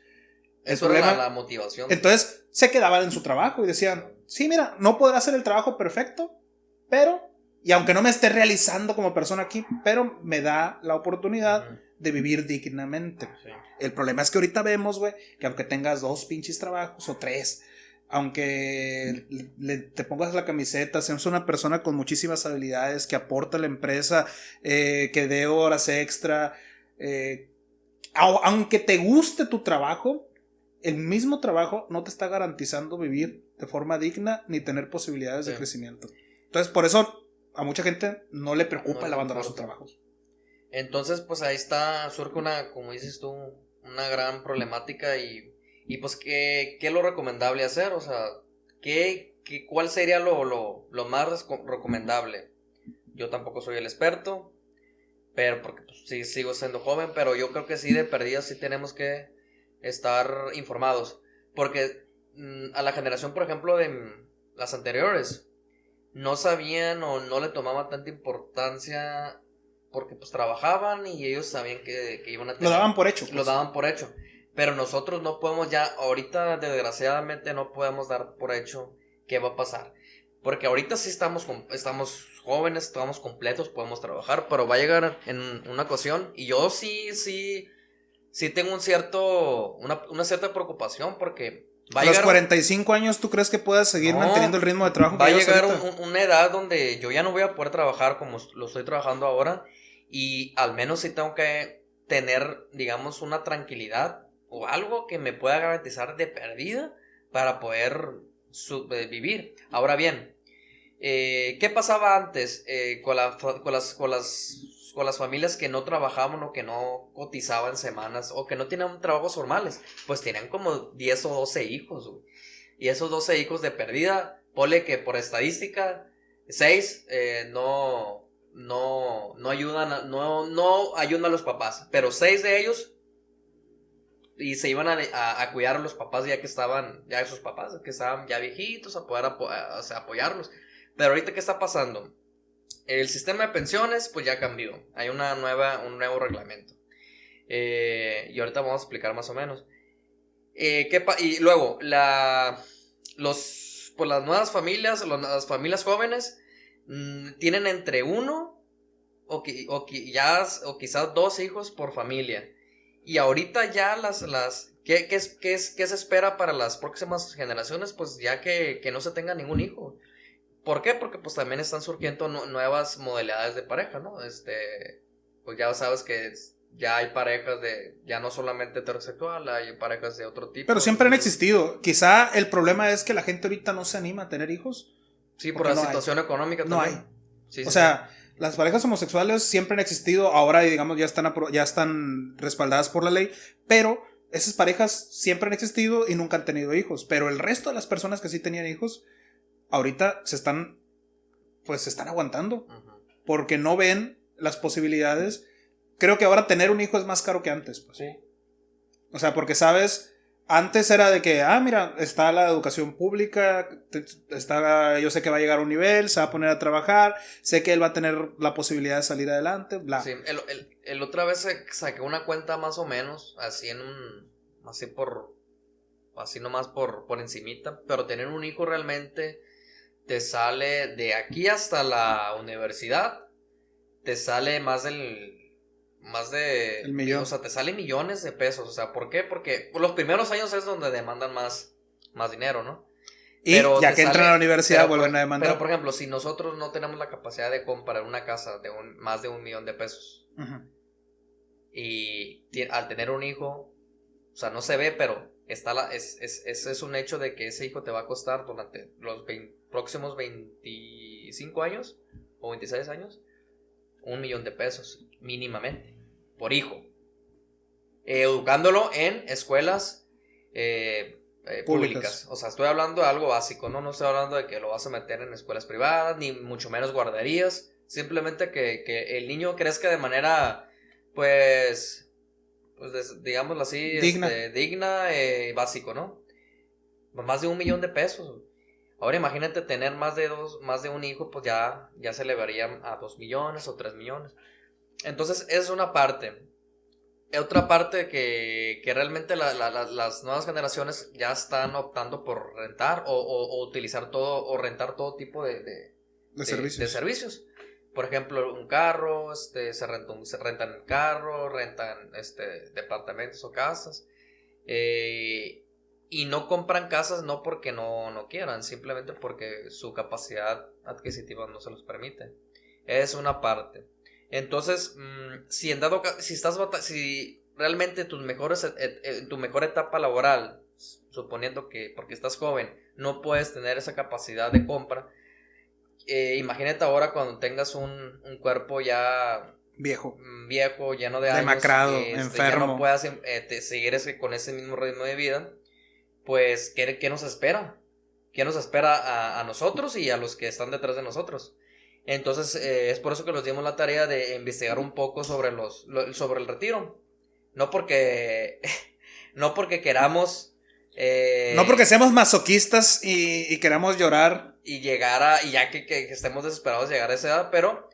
Eso era la motivación. Entonces se quedaban en su trabajo y decían, sí, mira, no podrá hacer el trabajo perfecto, pero, y aunque no me esté realizando como persona aquí, pero me da la oportunidad de vivir dignamente. Sí. El problema es que ahorita vemos, güey, que aunque tengas 2 pinches trabajos o 3, aunque te pongas la camiseta, seas una persona con muchísimas habilidades, que aporta a la empresa, que dé horas extra, aunque te guste tu trabajo, el mismo trabajo no te está garantizando vivir de forma digna ni tener posibilidades de crecimiento. Entonces, por eso a mucha gente no le preocupa el abandonar su trabajo. Entonces, pues ahí está, surge una, como dices tú, una gran problemática y pues ¿qué es lo recomendable hacer? O sea, ¿cuál sería lo más recomendable? Yo tampoco soy el experto, pero porque pues, sí sigo siendo joven, pero yo creo que sí de perdida sí tenemos que estar informados, porque a la generación, por ejemplo, de las anteriores, no sabían o no le tomaban tanta importancia porque pues trabajaban y ellos sabían que iban a tener, lo daban por hecho, pues. Lo daban por hecho, pero nosotros no podemos ya, ahorita desgraciadamente no podemos dar por hecho qué va a pasar. Porque ahorita sí estamos jóvenes, estamos completos, podemos trabajar, pero va a llegar en una ocasión y yo sí tengo una cierta preocupación porque va a llegar... A los 45 años, ¿tú crees que puedas seguir manteniendo el ritmo de trabajo? Va a llegar una edad donde yo ya no voy a poder trabajar como lo estoy trabajando ahora y al menos sí tengo que tener, digamos, una tranquilidad o algo que me pueda garantizar de perdida para poder vivir. Ahora bien, ¿qué pasaba antes con las familias que no trabajaban o que no cotizaban semanas o que no tenían trabajos formales? Pues tenían como 10 o 12 hijos, güey. Y esos 12 hijos de perdida, ponle que por estadística 6 no ayudan no ayudan a los papás, pero 6 de ellos y se iban a cuidar a los papás ya que estaban, ya esos papás que estaban ya viejitos, a poder apoyarlos. Pero ahorita, ¿qué está pasando? El sistema de pensiones pues ya cambió, hay un nuevo reglamento, y ahorita vamos a explicar más o menos. Y luego las nuevas familias, las familias jóvenes tienen entre 1 o quizás 2 hijos por familia. Y ahorita ya ¿qué se espera para las próximas generaciones? Pues ya que no se tenga ningún hijo. ¿Por qué? Porque pues también están surgiendo nuevas modalidades de pareja, ¿no? Pues ya sabes que ya hay parejas ya no solamente heterosexual, hay parejas de otro tipo. Pero siempre han existido. Quizá el problema es que la gente ahorita no se anima a tener hijos. Sí, por la situación económica también. No hay. Sí, o sea, las parejas homosexuales siempre han existido, ahora digamos ya están respaldadas por la ley, pero esas parejas siempre han existido y nunca han tenido hijos. Pero el resto de las personas que sí tenían hijos, ahorita se están aguantando, porque no ven las posibilidades. Creo que ahora tener un hijo es más caro que antes, pues. Sí. O sea, porque sabes, antes era de que, mira, está la educación pública, yo sé que va a llegar a un nivel, se va a poner a trabajar, sé que él va a tener la posibilidad de salir adelante, bla. Sí, el otra vez saqué una cuenta más o menos, así nomás por encimita, pero tener un hijo realmente te sale de aquí hasta la universidad, te sale más de el millón. O sea, te sale millones de pesos. O sea, ¿por qué? Porque los primeros años es donde demandan más dinero, ¿no? Y pero ya que entran a la universidad vuelven a demandar. Pero, por ejemplo, si nosotros no tenemos la capacidad de comprar una casa de más de $1 millón de pesos, y al tener un hijo, o sea, no se ve, pero es un hecho de que ese hijo te va a costar durante los próximos 20 25 años o 26 años, $1,000,000 mínimamente por hijo, educándolo en escuelas públicas. O sea, estoy hablando de algo básico, no estoy hablando de que lo vas a meter en escuelas privadas, ni mucho menos guarderías. Simplemente que el niño crezca de manera, pues digámoslo así, digna, básico, ¿no? Más de $1,000,000. Ahora imagínate tener más de un hijo, pues ya se le varían a 2 millones o 3 millones. Entonces, es una parte. Otra parte que realmente las nuevas generaciones ya están optando por rentar o utilizar todo, o rentar todo tipo de servicios. Por ejemplo, un carro, se rentan un carro, rentan departamentos o casas. Y no compran casas no porque no quieran, simplemente porque su capacidad adquisitiva no se los permite. Es una parte. Entonces, si realmente tu mejor etapa laboral, suponiendo que porque estás joven no puedes tener esa capacidad de compra, imagínate ahora cuando tengas un cuerpo ya viejo, lleno de años, demacrado, enfermo, ya no puedas seguir con ese mismo ritmo de vida. Pues, ¿qué nos espera? ¿Qué nos espera a nosotros y a los que están detrás de nosotros? Entonces, es por eso que nos dimos la tarea de investigar un poco sobre sobre el retiro. No porque queramos... no porque seamos masoquistas y queramos llorar. Y ya que estemos desesperados de llegar a esa edad, pero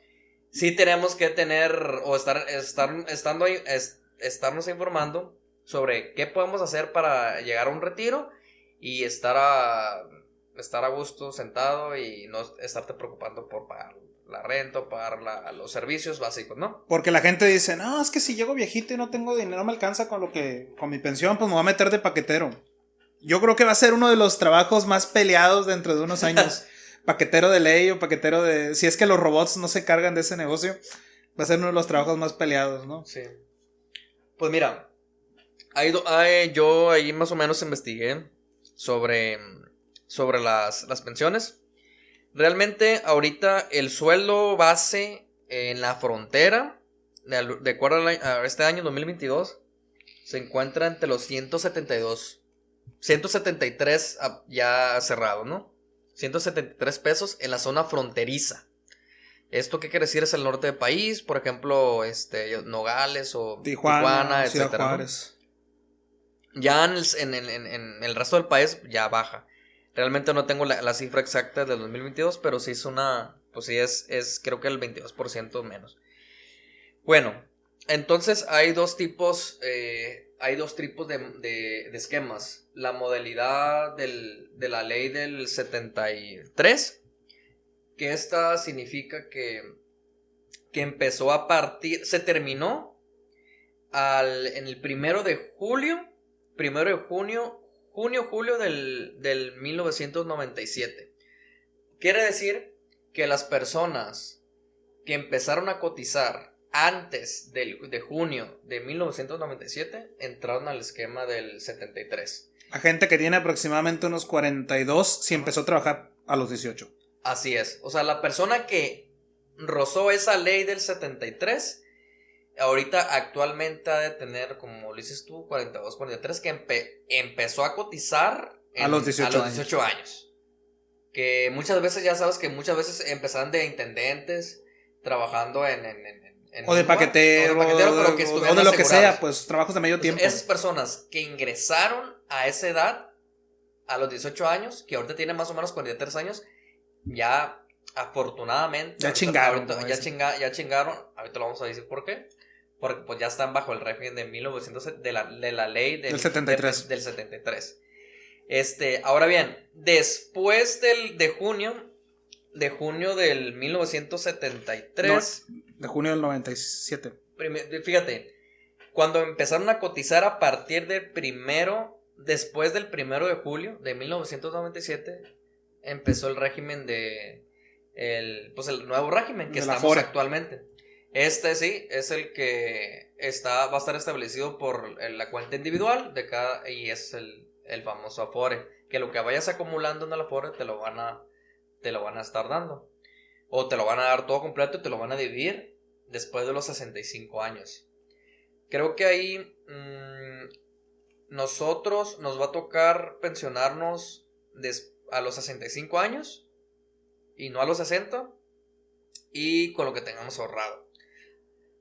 sí tenemos que tener, o estarnos informando sobre qué podemos hacer para llegar a un retiro y estar a gusto sentado y no estarte preocupando por pagar la renta o pagar los servicios básicos, ¿no? Porque la gente dice, no, es que si llego viejito y no tengo dinero, no me alcanza con mi pensión, pues me voy a meter de paquetero. Yo creo que va a ser uno de los trabajos más peleados dentro de unos años. Paquetero de ley o paquetero de... Si es que los robots no se cargan de ese negocio, va a ser uno de los trabajos más peleados, ¿no? Sí. Pues mira, yo ahí más o menos investigué sobre las pensiones. Realmente ahorita el sueldo base en la frontera, de acuerdo a este año 2022, se encuentra entre los 173 ya cerrado, ¿no? 173 pesos en la zona fronteriza. ¿Esto qué quiere decir? Es el norte del país, por ejemplo, Nogales o Tijuana, etcétera, Juárez, ¿no? Ya en el resto del país ya baja. Realmente no tengo la cifra exacta del 2022, pero sí es creo que el 22% menos. Bueno, entonces hay dos tipos de esquemas. La modalidad de la ley del 73, que esta significa que empezó se terminó en el 1 de julio del 1997. Quiere decir que las personas que empezaron a cotizar antes de junio de 1997 entraron al esquema del 73. La gente que tiene aproximadamente unos 42 si empezó a trabajar a los 18. Así es. O sea, la persona que rozó esa ley del 73, ahorita actualmente ha de tener, como lo dices tú, 42, 43, que empezó a cotizar a los 18 años. Que muchas veces, ya sabes que muchas veces empezaron de intendentes, trabajando o de paquetero, pero que o de lo que sea, pues trabajos de medio tiempo. Esas personas que ingresaron a esa edad, a los 18 años, que ahorita tienen más o menos 43 años, ya afortunadamente ya chingaron. Ya chingaron. Ahorita lo vamos a decir por qué. Porque pues ya están bajo el régimen de 1900 de la ley del 73. Del 73. Ahora bien, después de junio del 1973. No, de junio del 97. Fíjate, cuando empezaron a cotizar a partir después del 1 de julio de 1997, empezó el régimen el nuevo régimen que estamos actualmente. Sí, es el que va a estar establecido por la cuenta individual de cada, y es el famoso Afore, que lo que vayas acumulando en el Afore te lo van a estar dando. o te lo van a dar todo completo y te lo van a dividir después de los 65 años. Creo que ahí nosotros nos va a tocar pensionarnos a los 65 años y no a los 60, y con lo que tengamos ahorrado.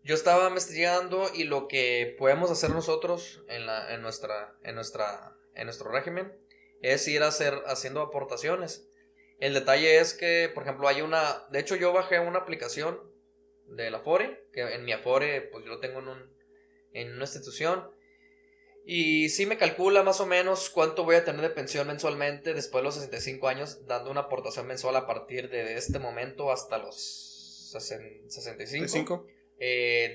Yo estaba investigando y lo que podemos hacer nosotros en nuestro régimen es ir haciendo aportaciones. El detalle es que, por ejemplo, de hecho yo bajé una aplicación de la Afore, que en mi Afore pues yo lo tengo en una institución, y sí me calcula más o menos cuánto voy a tener de pensión mensualmente después de los 65 años, dando una aportación mensual a partir de este momento hasta los 65.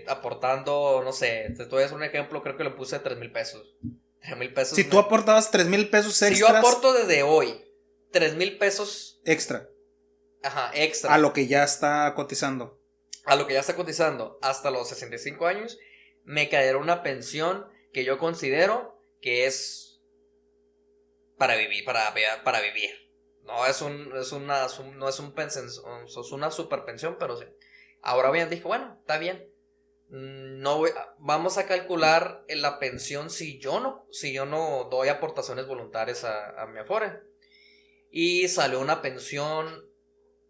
Aportando, no sé, te voy a hacer un ejemplo, creo que le puse 3,000 pesos. 3,000 pesos. Si tú aportabas 3,000 pesos extras. Si yo aporto desde hoy 3,000 pesos extra. Ajá, extra. A lo que ya está cotizando. Hasta los 65 años, me caerá una pensión que yo considero que es para vivir, para vivir. No es una super pensión, pero sí. Ahora bien, dije, bueno, está bien. Vamos a calcular la pensión si yo no doy aportaciones voluntarias a mi Afore. Y salió una pensión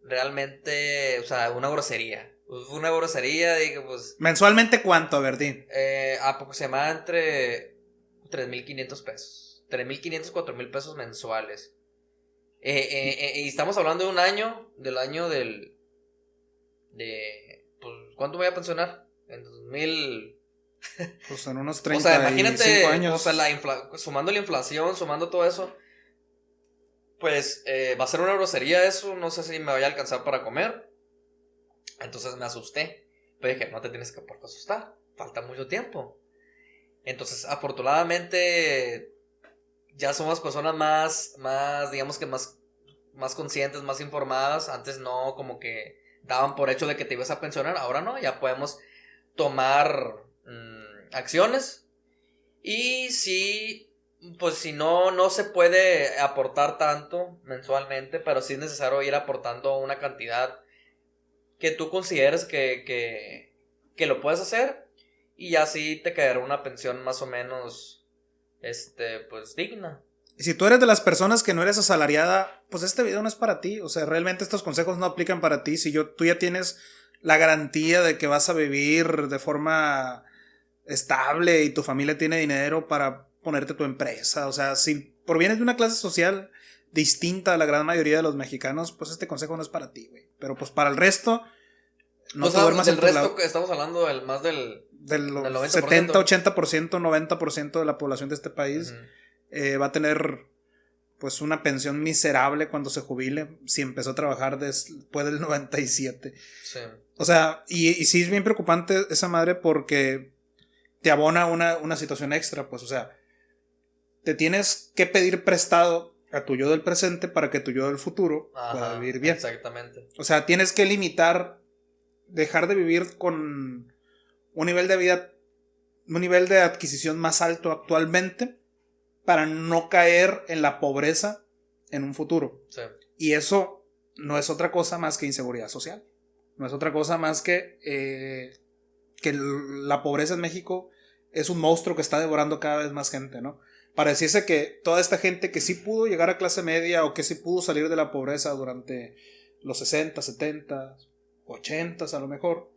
realmente, o sea, una grosería. Fue una grosería, digo, pues. ¿Mensualmente cuánto, Verdín? Aproximadamente 3,500 pesos. 3,500, 4,000 pesos mensuales. Y estamos hablando de del año pues, ¿cuánto me voy a pensionar? En 2000. Pues en unos 35 o sea, imagínate, años. O sea, sumando la inflación, sumando todo eso, pues va a ser una grosería eso. No sé si me vaya a alcanzar para comer. Entonces me asusté. Pero dije, no te tienes que por qué asustar, falta mucho tiempo. Entonces, afortunadamente, ya somos personas más digamos que más conscientes, más informadas. Antes no, como que daban por hecho de que te ibas a pensionar. Ahora no, ya podemos tomar acciones. Y pues si no se puede aportar tanto mensualmente, pero sí es necesario ir aportando una cantidad que tú consideres que lo puedes hacer, y así te caerá una pensión más o menos pues digna. Y si tú eres de las personas que no eres asalariada, pues este video no es para ti. O sea, realmente estos consejos no aplican para ti. Si tú ya tienes la garantía de que vas a vivir de forma estable y tu familia tiene dinero para ponerte tu empresa. O sea, si provienes de una clase social distinta a la gran mayoría de los mexicanos, pues este consejo no es para ti, güey. Pero pues para el resto, no te duermas en tu resto, que estamos hablando más del 90%. 70, 80%, 90% de la población de este país va a tener pues una pensión miserable cuando se jubile, si empezó a trabajar después del 97. Sí. O sea, y sí es bien preocupante esa madre, porque te abona una situación extra, pues, o sea, te tienes que pedir prestado a tu yo del presente para que tu yo del futuro pueda vivir bien. Exactamente. O sea, tienes que dejar de vivir con un nivel de vida, un nivel de adquisición más alto actualmente, para no caer en la pobreza en un futuro. Sí. Y eso no es otra cosa más que inseguridad social. No es otra cosa más que la pobreza en México es un monstruo que está devorando cada vez más gente, ¿no? Pareciese que toda esta gente que sí pudo llegar a clase media o que sí pudo salir de la pobreza durante los 60, 70, 80 a lo mejor,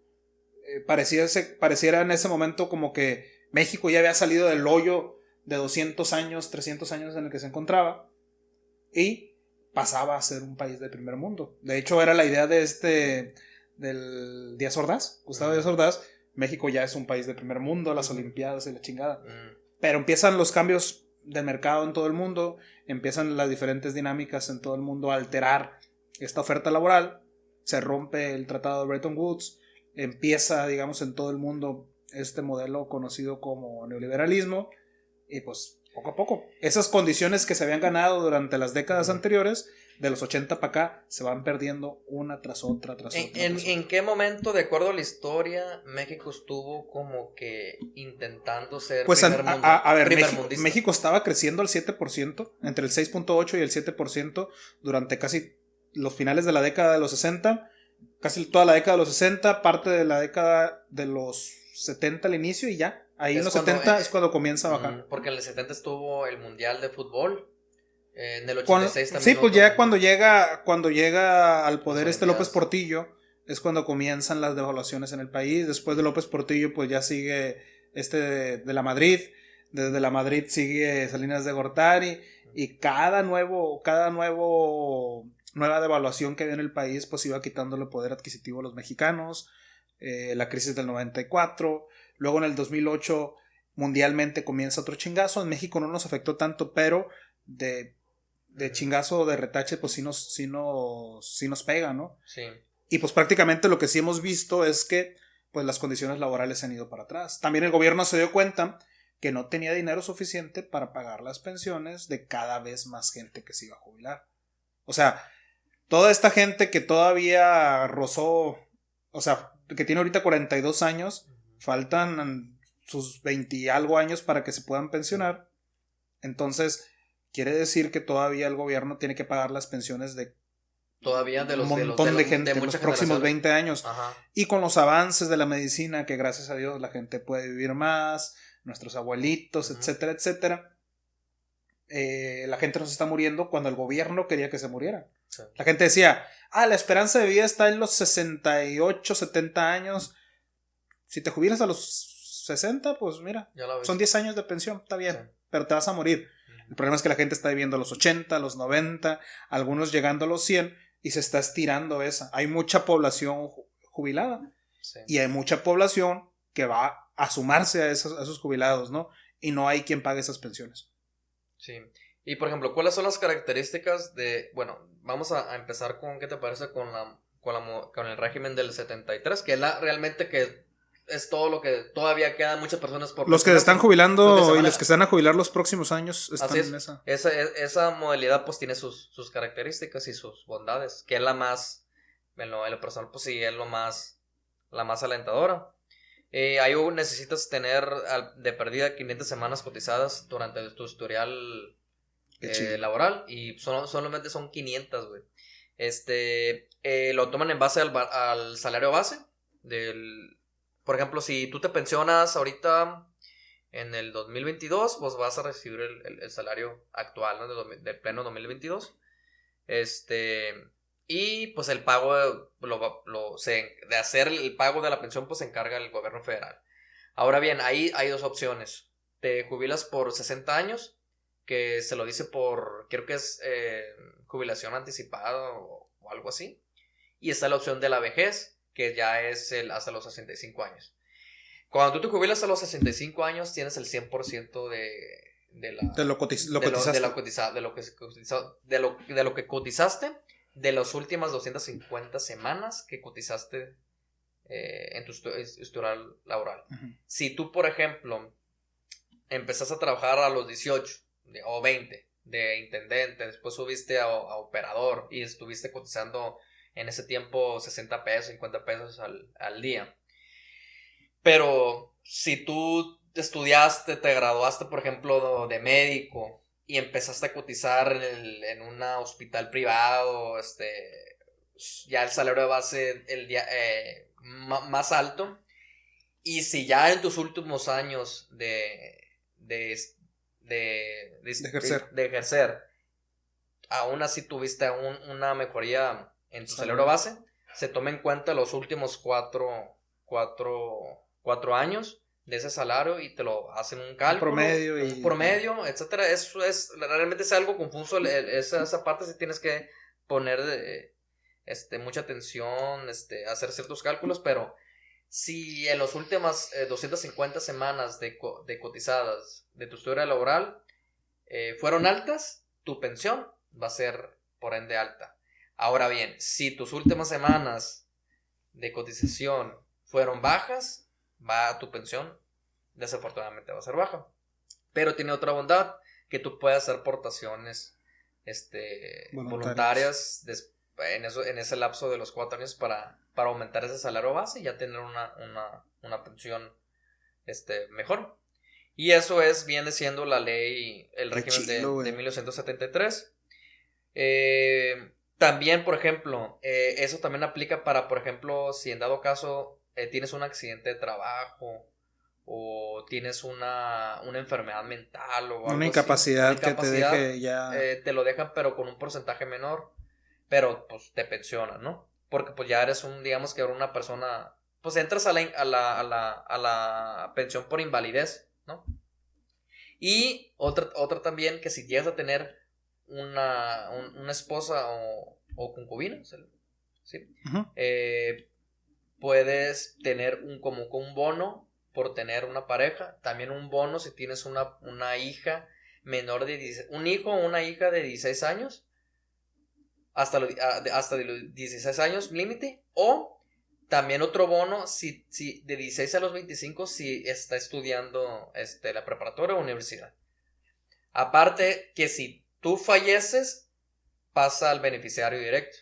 pareciera en ese momento como que México ya había salido del hoyo de 200 años, 300 años en el que se encontraba y pasaba a ser un país de primer mundo. De hecho, era la idea del Díaz Ordaz, Gustavo Díaz Ordaz. México ya es un país de primer mundo, las Olimpiadas y la chingada. Pero empiezan los cambios de mercado en todo el mundo, empiezan las diferentes dinámicas en todo el mundo a alterar esta oferta laboral, se rompe el tratado de Bretton Woods, empieza, digamos, en todo el mundo este modelo conocido como neoliberalismo, y pues poco a poco esas condiciones que se habían ganado durante las décadas anteriores, de los 80 para acá, se van perdiendo una tras otra. ¿En qué momento, de acuerdo a la historia, México estuvo como que intentando ser pues a ver, México estaba creciendo al 7%, entre el 6.8 y el 7% durante casi los finales de la década de los 60. casi toda la década de los 60, parte de la década de los 70 al inicio y ya. Ahí en los 70 es cuando comienza a bajar. Porque en el 70 estuvo el Mundial de Fútbol. En el 86 también. Sí, pues ya cuando llega al poder López Portillo, es cuando comienzan las devaluaciones en el país. Después de López Portillo, pues ya sigue de la Madrid. Desde la Madrid sigue Salinas de Gortari. Y cada nueva devaluación que había en el país, pues iba quitándole poder adquisitivo a los mexicanos. La crisis del 94. Luego en el 2008 mundialmente comienza otro chingazo. En México no nos afectó tanto, pero de chingazo, de retache, pues sí nos pega, ¿no? Sí. Y pues prácticamente lo que sí hemos visto es que pues las condiciones laborales se han ido para atrás. También el gobierno se dio cuenta que no tenía dinero suficiente para pagar las pensiones de cada vez más gente que se iba a jubilar. O sea, toda esta gente que todavía rozó, o sea, que tiene ahorita 42 años, faltan sus 20 y algo años para que se puedan pensionar. Entonces, quiere decir que todavía el gobierno tiene que pagar las pensiones de un montón de gente en los próximos 20 años. Ajá. Y con los avances de la medicina, que gracias a Dios la gente puede vivir más, nuestros abuelitos, etcétera, etcétera, la gente no se está muriendo cuando el gobierno quería que se muriera. Sí. La gente decía, la esperanza de vida está en los 68, 70 años. Si te jubilas a los 60, pues mira, son 10 años de pensión, está bien, sí, pero te vas a morir. El problema es que la gente está viviendo a los 80, a los 90, algunos llegando a los 100 y se está estirando esa. Hay mucha población jubilada, sí, y hay mucha población que va a sumarse a esos jubilados, ¿no? Y no hay quien pague esas pensiones. Sí. Y por ejemplo, ¿cuáles son las características de... Bueno, vamos a empezar con, ¿qué te parece? Con el régimen del 73, que es realmente que es todo lo que todavía quedan muchas personas por... Los que se están jubilando y los que se van a jubilar los próximos años están en esa. Esa modalidad pues tiene sus características y sus bondades, que es la más, en lo personal pues sí, es la más alentadora. Ahí necesitas tener de pérdida 500 semanas cotizadas durante tu historial laboral, y solamente son 500, güey. Lo toman en base al salario base por ejemplo, si tú te pensionas ahorita en el 2022, pues vas a recibir el salario actual, ¿no? Del pleno 2022. Y pues el pago de hacer el pago de la pensión, pues se encarga el gobierno federal. Ahora bien, ahí hay dos opciones. Te jubilas por 60 años, que se lo dice creo que es jubilación anticipada o algo así. Y está la opción de la vejez, que ya es hasta los 65 años. Cuando tú te jubilas a los 65 años, tienes el 100% de lo que cotizaste, de las últimas 250 semanas que cotizaste en tu historial laboral. Uh-huh. Si tú, por ejemplo, empezaste a trabajar a los 18 o 20 de intendente, después subiste a operador y estuviste cotizando en ese tiempo 60 pesos, 50 pesos al día. Pero si tú estudiaste, te graduaste, por ejemplo, de médico y empezaste a cotizar en un hospital privado, ya el salario de base más alto, y si ya en tus últimos años de ejercer, aún así tuviste una mejoría en tu salario base, se toma en cuenta los últimos cuatro años de ese salario y te lo hacen un cálculo, un promedio, etcétera. Eso realmente es algo confuso, esa parte sí tienes que poner mucha atención, hacer ciertos cálculos, pero si en las últimas 250 semanas de cotizadas de tu historia laboral fueron altas, tu pensión va a ser por ende alta. Ahora bien, si tus últimas semanas de cotización fueron bajas, tu pensión desafortunadamente va a ser baja. Pero tiene otra bondad, que tú puedes hacer aportaciones voluntarias en ese lapso de los 4 años para aumentar ese salario base y ya tener una pensión mejor. Y eso viene siendo la ley, el régimen de 1973. También, por ejemplo, eso también aplica para, por ejemplo, si en dado caso tienes un accidente de trabajo o tienes una enfermedad mental o Una algo así, una incapacidad que te incapacidad, deje ya. te lo dejan pero con un porcentaje menor, pero pues te pensionan, ¿no? Porque pues ya eres digamos que eres una persona, pues entras a la pensión por invalidez, ¿no? Y otra también, que si llegas a tener una esposa o concubina, ¿sí? Uh-huh. Puedes tener como un bono por tener una pareja, también un bono si tienes una hija menor de 16, un hijo o una hija de 16 años, hasta de los 16 años límite, o también otro bono si de 16 a los 25 si está estudiando la preparatoria o universidad. Aparte que si tú falleces, pasa al beneficiario directo.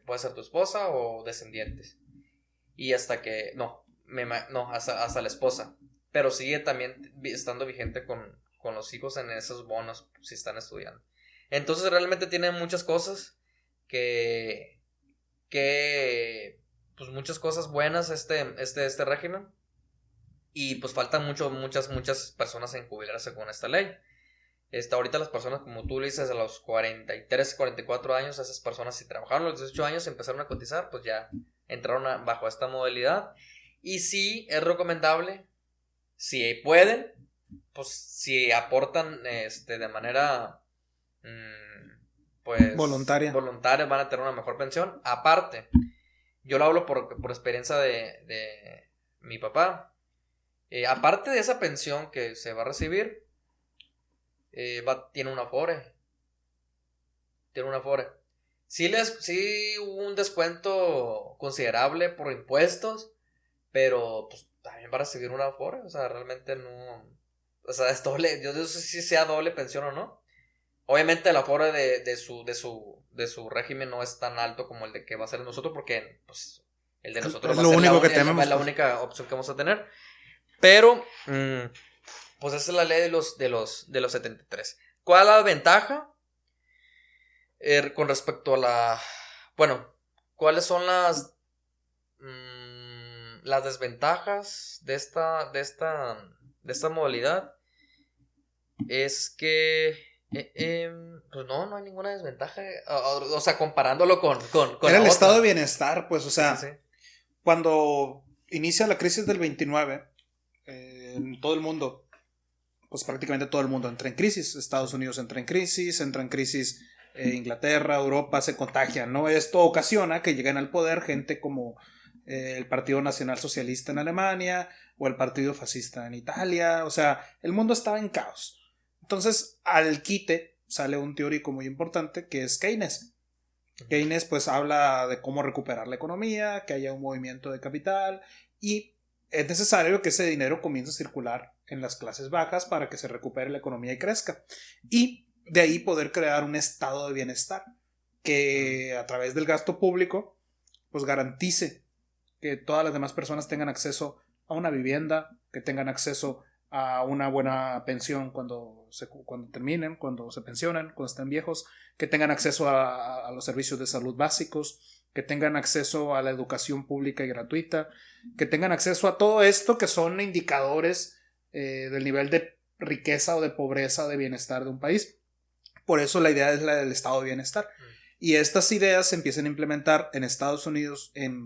Puede ser tu esposa o descendientes. Y hasta que. No, hasta la esposa. Pero sigue también estando vigente con los hijos en esos bonos si están estudiando. Entonces realmente tiene muchas cosas que. Pues muchas cosas buenas este régimen. Y pues faltan muchas personas en jubilarse con esta ley. Ahorita las personas, como tú le dices, a los 43, 44 años, esas personas si trabajaron a los 18 años y empezaron a cotizar, pues ya entraron bajo esta modalidad. Y sí, es recomendable, si pueden, pues si aportan de manera pues Voluntaria. van a tener una mejor pensión. Aparte, yo lo hablo por experiencia de mi papá. Aparte de esa pensión que se va a recibir, tiene un Afore. Tiene un Afore. Sí hubo un descuento considerable por impuestos, pero pues también va a recibir un Afore. O sea, realmente no. O sea, es doble. Yo no sé si sea doble pensión o no. Obviamente el Afore de su régimen no es tan alto como el de que va a ser nosotros, porque pues el de nosotros Es va a lo ser único que tenemos. la única opción que vamos a tener. Pero pues esa es la ley de los 73. ¿Cuál es la ventaja? Con respecto a bueno, ¿cuáles son las desventajas de esta modalidad? Es que pues no hay ninguna desventaja. O sea, comparándolo con Era la el estado de otra. bienestar, pues, o sea, Sí. cuando inicia la crisis del 29, en todo el mundo, pues prácticamente todo el mundo entra en crisis. Estados Unidos entra en crisis Inglaterra, Europa se contagian, ¿no? Esto ocasiona que lleguen al poder gente como el Partido Nacional Socialista en Alemania o el Partido Fascista en Italia. O sea, el mundo estaba en caos. Entonces, al quite sale un teórico muy importante que es Keynes. Keynes pues habla de cómo recuperar la economía, que haya un movimiento de capital y es necesario que ese dinero comience a circular en las clases bajas para que se recupere la economía y crezca. Y de ahí poder crear un estado de bienestar que a través del gasto público pues garantice que todas las demás personas tengan acceso a una vivienda, que tengan acceso a una buena pensión cuando terminen, cuando se pensionen, cuando estén viejos, que tengan acceso a los servicios de salud básicos, que tengan acceso a la educación pública y gratuita, que tengan acceso a todo esto que son indicadores del nivel de riqueza o de pobreza o de bienestar de un país. Por eso la idea es la del estado de bienestar. Y estas ideas se empiezan a implementar en Estados Unidos en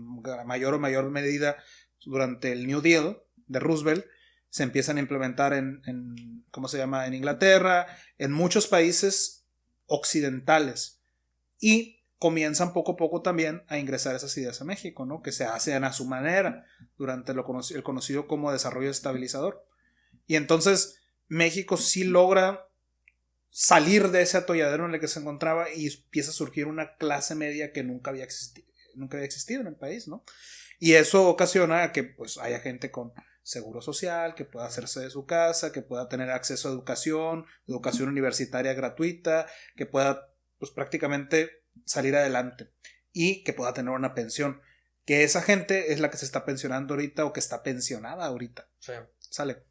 mayor o mayor medida durante el New Deal de Roosevelt. Se empiezan a implementar ¿cómo se llama? En Inglaterra, en muchos países occidentales. Y comienzan poco a poco también a ingresar esas ideas a México, ¿no? Que se hacen a su manera durante el conocido como desarrollo estabilizador. Y entonces México sí logra salir de ese atolladero en el que se encontraba y empieza a surgir una clase media que nunca había existido en el país, ¿no? Y eso ocasiona que pues haya gente con seguro social, que pueda hacerse de su casa, que pueda tener acceso a educación universitaria gratuita, que pueda pues prácticamente salir adelante y que pueda tener una pensión, que esa gente es la que se está pensionando ahorita o que está pensionada ahorita. Sí. ¿Sale?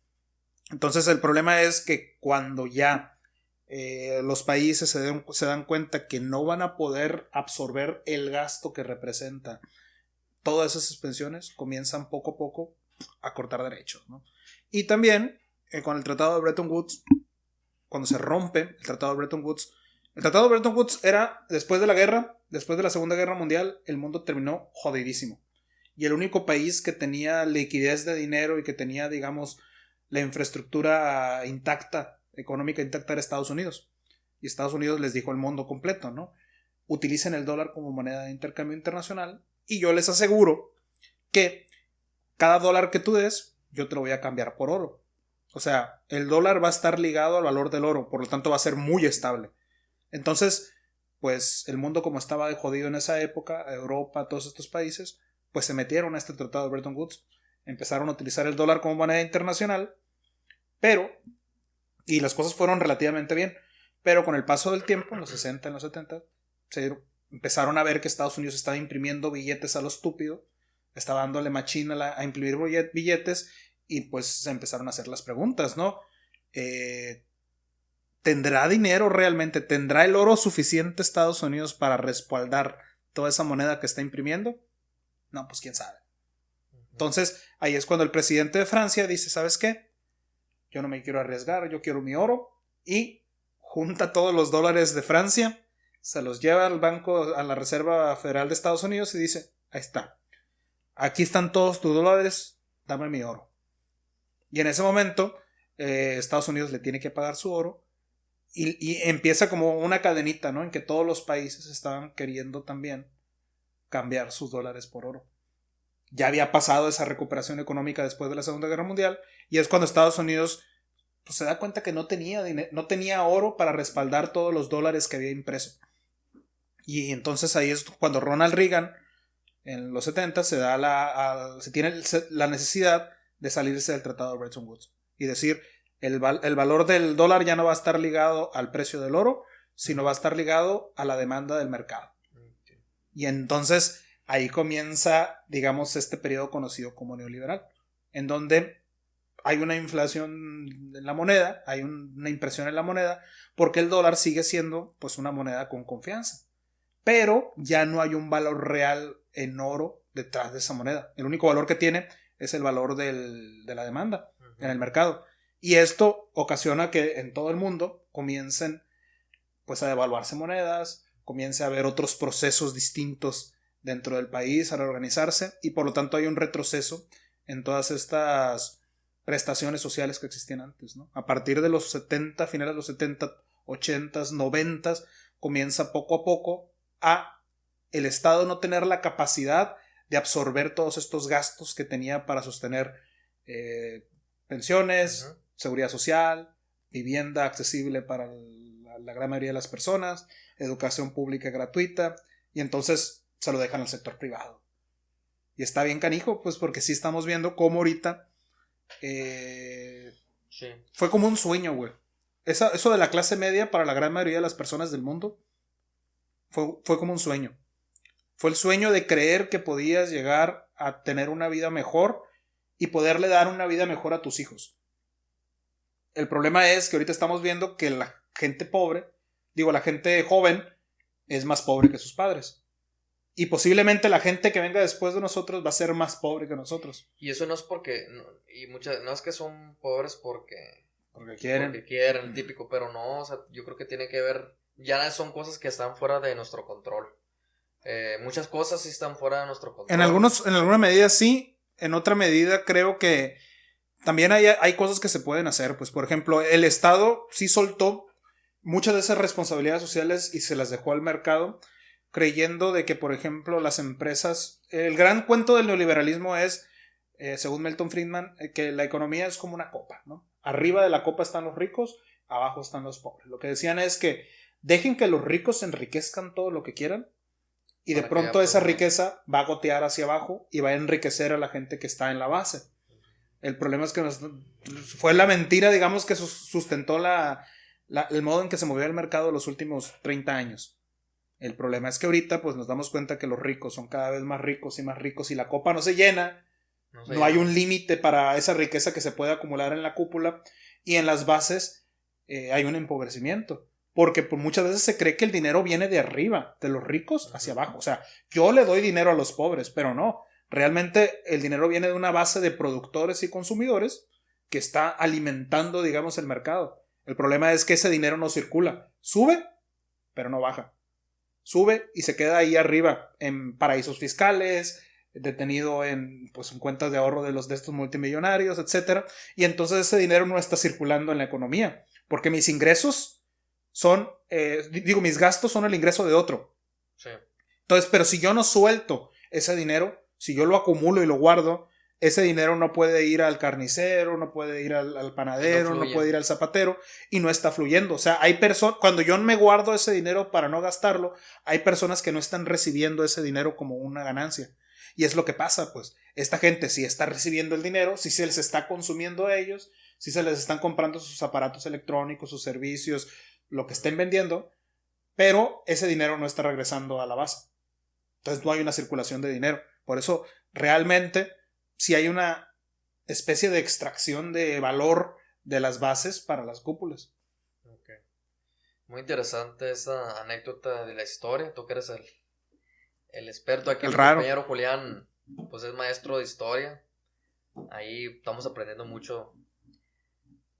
Entonces el problema es que cuando ya los países se dan cuenta que no van a poder absorber el gasto que representa todas esas pensiones, comienzan poco a poco a cortar derechos, ¿no? Y también con el Tratado de Bretton Woods, cuando se rompe el Tratado de Bretton Woods era después de la guerra, después de la Segunda Guerra Mundial, el mundo terminó jodidísimo. Y el único país que tenía liquidez de dinero y que tenía, digamos, la infraestructura intacta, económica intacta, era Estados Unidos. Y Estados Unidos les dijo al mundo completo, ¿no? Utilicen el dólar como moneda de intercambio internacional y yo les aseguro que cada dólar que tú des, yo te lo voy a cambiar por oro. O sea, el dólar va a estar ligado al valor del oro, por lo tanto va a ser muy estable. Entonces, pues el mundo como estaba de jodido en esa época, Europa, todos estos países, pues se metieron a este tratado de Bretton Woods, empezaron a utilizar el dólar como moneda internacional, y las cosas fueron relativamente bien, pero con el paso del tiempo, en los 60, en los 70, empezaron a ver que Estados Unidos estaba imprimiendo billetes a lo estúpido, estaba dándole machín a imprimir billetes, y pues se empezaron a hacer las preguntas, ¿no? ¿Tendrá dinero realmente? ¿Tendrá el oro suficiente Estados Unidos para respaldar toda esa moneda que está imprimiendo? No, pues quién sabe. Entonces, ahí es cuando el presidente de Francia dice, ¿sabes qué? Yo no me quiero arriesgar, yo quiero mi oro, y junta todos los dólares de Francia, se los lleva al banco, a la Reserva Federal de Estados Unidos y dice, ahí está, aquí están todos tus dólares, dame mi oro. Y en ese momento, Estados Unidos le tiene que pagar su oro, y empieza como una cadenita, ¿no? En que todos los países estaban queriendo también cambiar sus dólares por oro. Ya había pasado esa recuperación económica después de la Segunda Guerra Mundial, y es cuando Estados Unidos pues, se da cuenta que no tenía oro para respaldar todos los dólares que había impreso. Y entonces ahí es cuando Ronald Reagan, en los 70, se tiene la necesidad de salirse del Tratado de Bretton Woods y decir, el valor del dólar ya no va a estar ligado al precio del oro, sino va a estar ligado a la demanda del mercado. Okay. Y entonces ahí comienza, digamos, este periodo conocido como neoliberal, en donde hay una inflación en la moneda, hay una impresión en la moneda, porque el dólar sigue siendo pues una moneda con confianza, pero ya no hay un valor real en oro detrás de esa moneda. El único valor que tiene es el valor de la demanda en el mercado. Y esto ocasiona que en todo el mundo comiencen pues a devaluarse monedas, comience a haber otros procesos distintos dentro del país a reorganizarse, y por lo tanto hay un retroceso en todas estas prestaciones sociales que existían antes, ¿no? A partir de los 70, finales de los 70, 80, 90, comienza poco a poco a el Estado no tener la capacidad de absorber todos estos gastos que tenía para sostener pensiones, seguridad social, vivienda accesible para la gran mayoría de las personas, educación pública gratuita, y entonces se lo dejan al sector privado. Y está bien canijo, pues porque sí estamos viendo cómo ahorita fue como un sueño, güey. Eso de la clase media para la gran mayoría de las personas del mundo fue como un sueño. Fue el sueño de creer que podías llegar a tener una vida mejor y poderle dar una vida mejor a tus hijos. El problema es que ahorita estamos viendo que la gente la gente joven es más pobre que sus padres. Y posiblemente la gente que venga después de nosotros va a ser más pobre que nosotros. Y eso no es porque, no es que son pobres porque quieren, el típico, pero no, o sea, yo creo que tiene que ver, ya son cosas que están fuera de nuestro control. Muchas cosas sí están fuera de nuestro control. En alguna medida sí, en otra medida creo que también hay cosas que se pueden hacer. Pues por ejemplo, el Estado sí soltó muchas de esas responsabilidades sociales y se las dejó al mercado, creyendo de que, por ejemplo, las empresas, el gran cuento del neoliberalismo es, según Milton Friedman, que la economía es como una copa, ¿no? Arriba de la copa están los ricos, abajo están los pobres. Lo que decían es que dejen que los ricos enriquezcan todo lo que quieran, y de pronto esa riqueza va a gotear hacia abajo y va a enriquecer a la gente que está en la base. El problema es que fue la mentira, digamos, que sustentó el modo en que se movió el mercado los últimos 30 años. El problema es que ahorita pues nos damos cuenta que los ricos son cada vez más ricos y la copa no se llena. No hay un límite para esa riqueza que se puede acumular en la cúpula, y en las bases hay un empobrecimiento. Porque pues, muchas veces se cree que el dinero viene de arriba, de los ricos hacia abajo. O sea, yo le doy dinero a los pobres, pero no. Realmente el dinero viene de una base de productores y consumidores que está alimentando, digamos, el mercado. El problema es que ese dinero no circula. Sube, pero no baja. Sube y se queda ahí arriba, en paraísos fiscales, detenido en, pues, en cuentas de ahorro de estos multimillonarios, etcétera. Y entonces ese dinero no está circulando en la economía. Porque mis ingresos son, mis gastos son el ingreso de otro. Sí. Entonces, pero si yo no suelto ese dinero, si yo lo acumulo y lo guardo, ese dinero no puede ir al carnicero, no puede ir al panadero, no puede ir al zapatero y no está fluyendo. O sea, hay personas, cuando yo me guardo ese dinero para no gastarlo, hay personas que no están recibiendo ese dinero como una ganancia. Y es lo que pasa, pues. Esta gente sí está recibiendo el dinero, sí se les está consumiendo a ellos, sí se les están comprando sus aparatos electrónicos, sus servicios, lo que estén vendiendo, pero ese dinero no está regresando a la base. Entonces no hay una circulación de dinero. Por eso realmente sí hay una especie de extracción de valor de las bases para las cúpulas. Okay. Muy interesante esa anécdota de la historia. Tú que eres el experto aquí, el mi raro compañero Julián, pues es maestro de historia. Ahí estamos aprendiendo mucho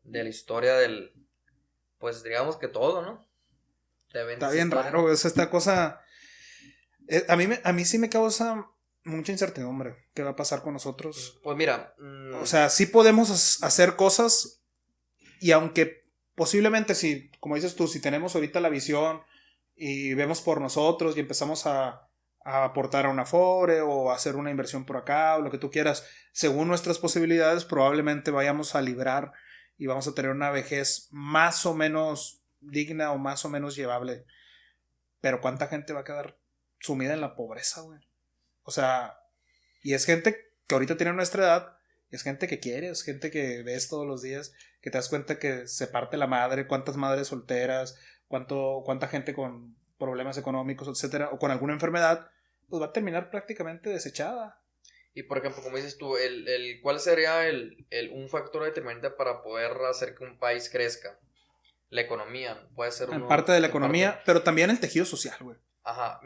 de la historia del, pues digamos que todo, ¿no? Está bien raro, es esta cosa. A mí sí me causa mucha incertidumbre. ¿Qué va a pasar con nosotros? Pues mira. O sea, sí podemos hacer cosas y aunque posiblemente si, como dices tú, si tenemos ahorita la visión y vemos por nosotros y empezamos a aportar a una Afore o a hacer una inversión por acá o lo que tú quieras, según nuestras posibilidades, probablemente vayamos a librar y vamos a tener una vejez más o menos digna o más o menos llevable. Pero ¿cuánta gente va a quedar sumida en la pobreza, güey? O sea, y es gente que ahorita tiene nuestra edad, es gente que quiere, es gente que ves todos los días, que te das cuenta que se parte la madre, cuántas madres solteras, cuánta gente con problemas económicos, etcétera, o con alguna enfermedad, pues va a terminar prácticamente desechada. Y por ejemplo, como dices tú, ¿cuál sería un factor determinante para poder hacer que un país crezca? La economía, puede ser En parte de la economía, pero también el tejido social, güey. Ajá,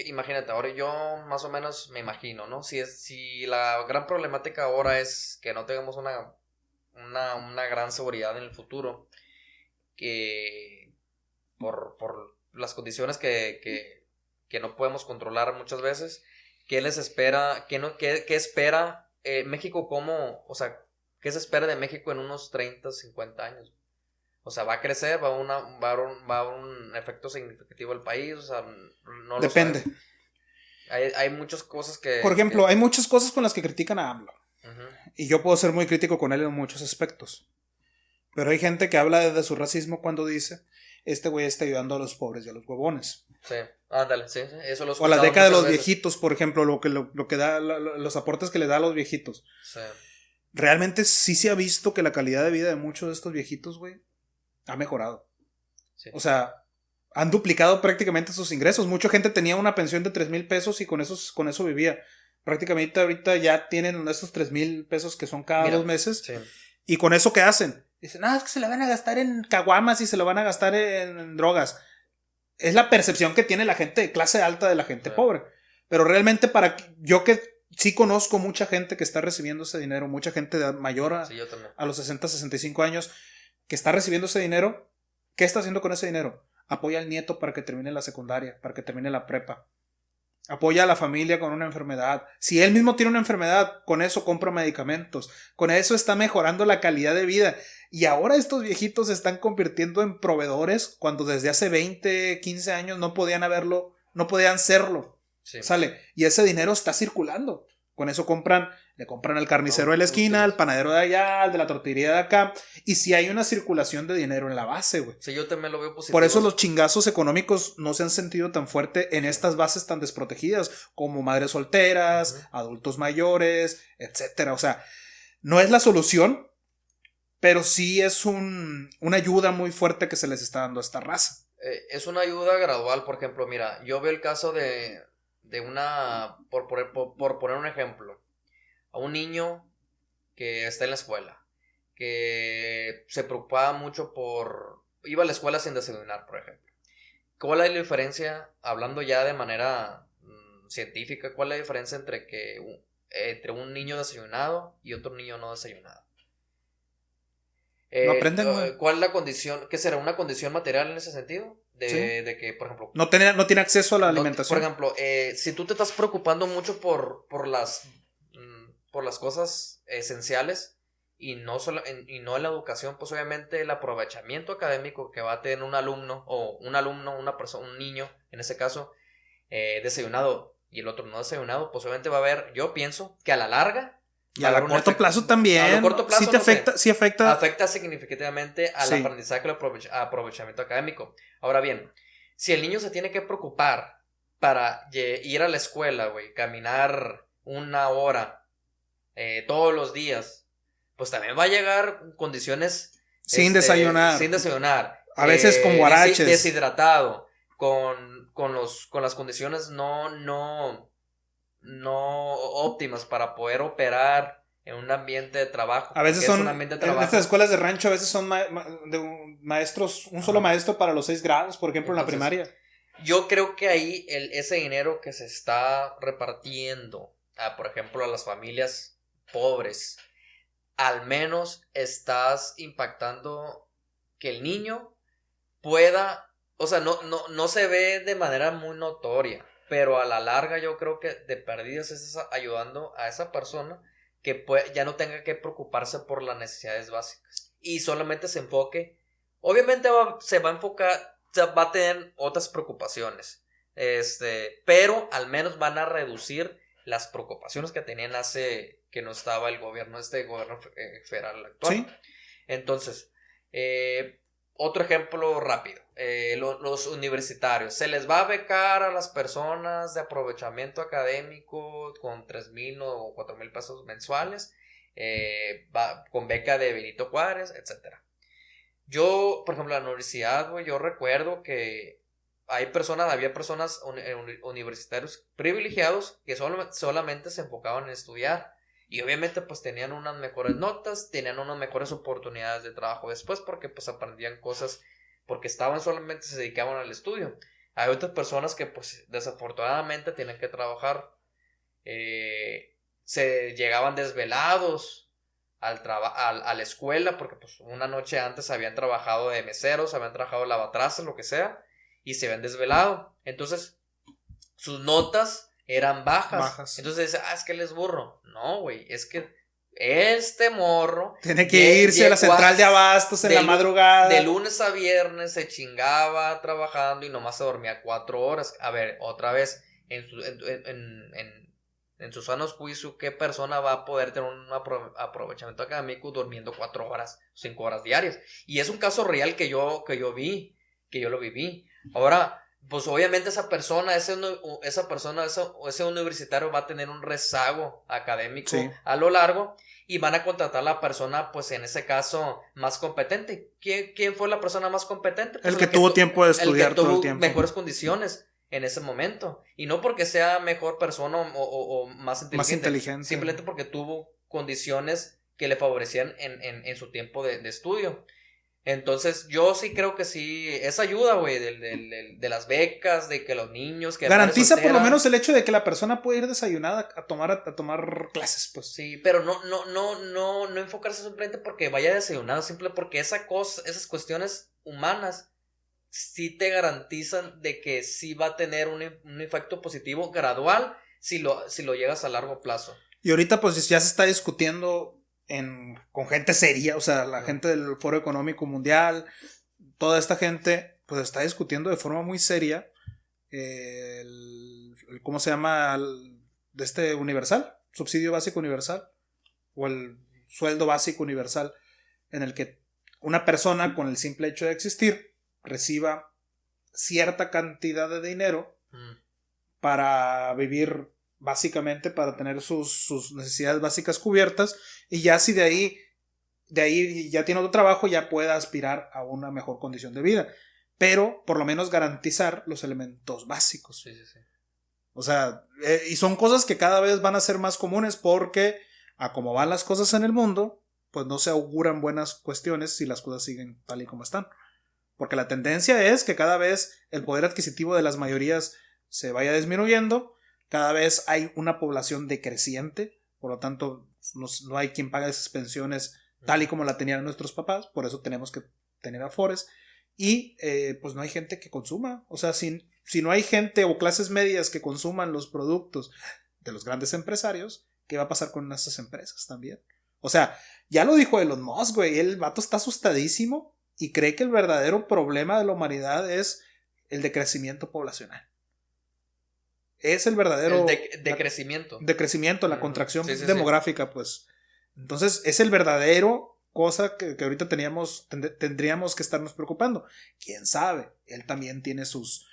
imagínate, ahora yo más o menos me imagino, ¿no? Si la gran problemática ahora es que no tengamos una gran seguridad en el futuro, que por las condiciones que no podemos controlar muchas veces, ¿qué les espera? ¿Qué espera México o sea, qué se espera de México en unos 30, 50 años? O sea, va a crecer, va a un efecto significativo al país, o sea, no lo depende. Hay muchas cosas que... Por ejemplo, hay muchas cosas con las que critican a AMLO. Uh-huh. Y yo puedo ser muy crítico con él en muchos aspectos. Pero hay gente que habla de su racismo cuando dice, este güey está ayudando a los pobres y a los huevones. Sí, ándale, sí, eso lo he escuchado. O la década de los viejitos, por ejemplo, lo que da, los aportes que le da a los viejitos. Sí. Realmente sí se ha visto que la calidad de vida de muchos de estos viejitos, güey, ha mejorado. Sí. O sea, han duplicado prácticamente sus ingresos. Mucha gente tenía una pensión de 3,000 pesos y con eso vivía. Prácticamente ahorita ya tienen esos 3,000 pesos que son cada 2 meses. Sí. ¿Y con eso qué hacen? Dicen, es que se lo van a gastar en caguamas y se lo van a gastar en drogas. Es la percepción que tiene la gente de clase alta de la gente pobre. Pero realmente yo que sí conozco mucha gente que está recibiendo ese dinero, mucha gente mayor a los 60, 65 años que está recibiendo ese dinero, ¿qué está haciendo con ese dinero? Apoya al nieto para que termine la secundaria, para que termine la prepa. Apoya a la familia con una enfermedad. Si él mismo tiene una enfermedad, con eso compra medicamentos. Con eso está mejorando la calidad de vida. Y ahora estos viejitos se están convirtiendo en proveedores cuando desde hace 20, 15 años no podían serlo. Sí. ¿Sale? Y ese dinero está circulando. Con eso le compran al carnicero de la esquina, al panadero de allá, al de la tortillería de acá. Y si hay una circulación de dinero en la base, güey. Sí, yo también lo veo positivo. Por eso los chingazos económicos no se han sentido tan fuerte en estas bases tan desprotegidas como madres solteras, adultos mayores, etcétera. O sea, no es la solución, pero sí es una ayuda muy fuerte que se les está dando a esta raza. Es una ayuda gradual, por ejemplo, mira, yo veo el caso de por poner un ejemplo, a un niño que está en la escuela, que se preocupaba mucho por iba a la escuela sin desayunar, por ejemplo. ¿Cuál es la diferencia, hablando ya de manera científica, cuál es la diferencia entre un niño desayunado y otro niño no desayunado? No aprenden, güey. ¿Cuál es la condición? ¿Qué será una condición material en ese sentido? Sí. De que, por ejemplo... No tiene acceso a la alimentación. Por ejemplo, si tú te estás preocupando mucho por las cosas esenciales y no en la educación, pues obviamente el aprovechamiento académico que va a tener un alumno, una persona, un niño, en ese caso, desayunado y el otro no desayunado, pues obviamente va a haber, yo pienso, que a la larga... Y a corto plazo también. A corto plazo sí te afecta, sí afecta. Afecta significativamente al aprendizaje y al aprovechamiento académico. Ahora bien, si el niño se tiene que preocupar para ir a la escuela, güey, caminar 1 hora todos los días, pues también va a llegar condiciones sin desayunar. Sin desayunar. A veces con guaraches. Deshidratado. Con las condiciones no óptimas para poder operar en un ambiente de trabajo. A veces son, en estas escuelas de rancho, a veces son maestros, un solo maestro para los 6 grados, por ejemplo. Entonces, en la primaria. Yo creo que ahí ese dinero que se está repartiendo, por ejemplo, a las familias pobres, al menos estás impactando que el niño pueda, o sea, no se ve de manera muy notoria, pero a la larga yo creo que de perdidas estás ayudando a esa persona que ya no tenga que preocuparse por las necesidades básicas y solamente se enfoque, obviamente se va a enfocar, va a tener otras preocupaciones, pero al menos van a reducir las preocupaciones que tenían hace que no estaba el gobierno federal actual. ¿Sí? Entonces, otro ejemplo rápido, los universitarios, se les va a becar a las personas de aprovechamiento académico con 3,000 o 4,000 pesos mensuales, con beca de Benito Juárez, etcétera. Yo, por ejemplo, en la universidad, güey, yo recuerdo que había personas universitarios privilegiados que solamente se enfocaban en estudiar. Y obviamente pues tenían unas mejores notas, tenían unas mejores oportunidades de trabajo después porque pues aprendían cosas, porque solamente se dedicaban al estudio. Hay otras personas que pues desafortunadamente tienen que trabajar, se llegaban desvelados a la escuela porque pues una noche antes habían trabajado de meseros, habían trabajado de lavatrastes, lo que sea, y se habían desvelado. Entonces sus notas eran bajas. Entonces dice, es que él es burro. No, güey, es que este morro tiene que irse a la central de abastos en la madrugada. De lunes a viernes se chingaba trabajando y nomás se dormía 4 horas. A ver, otra vez, en su sano juicio, ¿qué persona va a poder tener un aprovechamiento académico durmiendo 4 horas, 5 horas diarias? Y es un caso real que yo vi, que yo lo viví. Ahora, pues obviamente ese universitario va a tener un rezago académico a lo largo y van a contratar a la persona, pues en ese caso, más competente. ¿Quién fue la persona más competente? Pues el que tuvo tiempo de estudiar todo el tiempo. Mejores condiciones en ese momento. Y no porque sea mejor persona o más inteligente. Simplemente porque tuvo condiciones que le favorecían en su tiempo de estudio. Entonces, yo sí creo que sí, esa ayuda, güey, de las becas, de que los niños... que garantiza por lo menos el hecho de que la persona puede ir desayunada a tomar clases, pues. Sí, pero no enfocarse simplemente porque vaya desayunado, simplemente porque esas cuestiones humanas sí te garantizan de que sí va a tener un efecto positivo gradual si lo llegas a largo plazo. Y ahorita pues ya se está discutiendo con gente seria, o sea, la gente del Foro Económico Mundial, toda esta gente pues está discutiendo de forma muy seria ¿cómo se llama? Universal, subsidio básico universal o el sueldo básico universal, en el que una persona con el simple hecho de existir reciba cierta cantidad de dinero para vivir, básicamente para tener sus necesidades básicas cubiertas, y ya si de ahí ya tiene otro trabajo, ya pueda aspirar a una mejor condición de vida, pero por lo menos garantizar los elementos básicos. Sí. O sea, y son cosas que cada vez van a ser más comunes porque a como van las cosas en el mundo, pues no se auguran buenas cuestiones si las cosas siguen tal y como están. porque la tendencia es que cada vez el poder adquisitivo de las mayorías se vaya disminuyendo, cada vez hay una población decreciente, por lo tanto no hay quien pague esas pensiones tal y como la tenían nuestros papás, por eso tenemos que tener afores, y pues no hay gente que consuma, o sea, si no hay gente o clases medias que consuman los productos de los grandes empresarios, ¿qué va a pasar con nuestras empresas también? O sea, ya lo dijo Elon Musk, güey, el vato está asustadísimo y cree que el verdadero problema de la humanidad es el decrecimiento poblacional. Es el verdadero decrecimiento, la contracción demográfica, pues. Entonces, es el verdadero cosa que ahorita tendríamos que estarnos preocupando. ¿Quién sabe? Él también tiene sus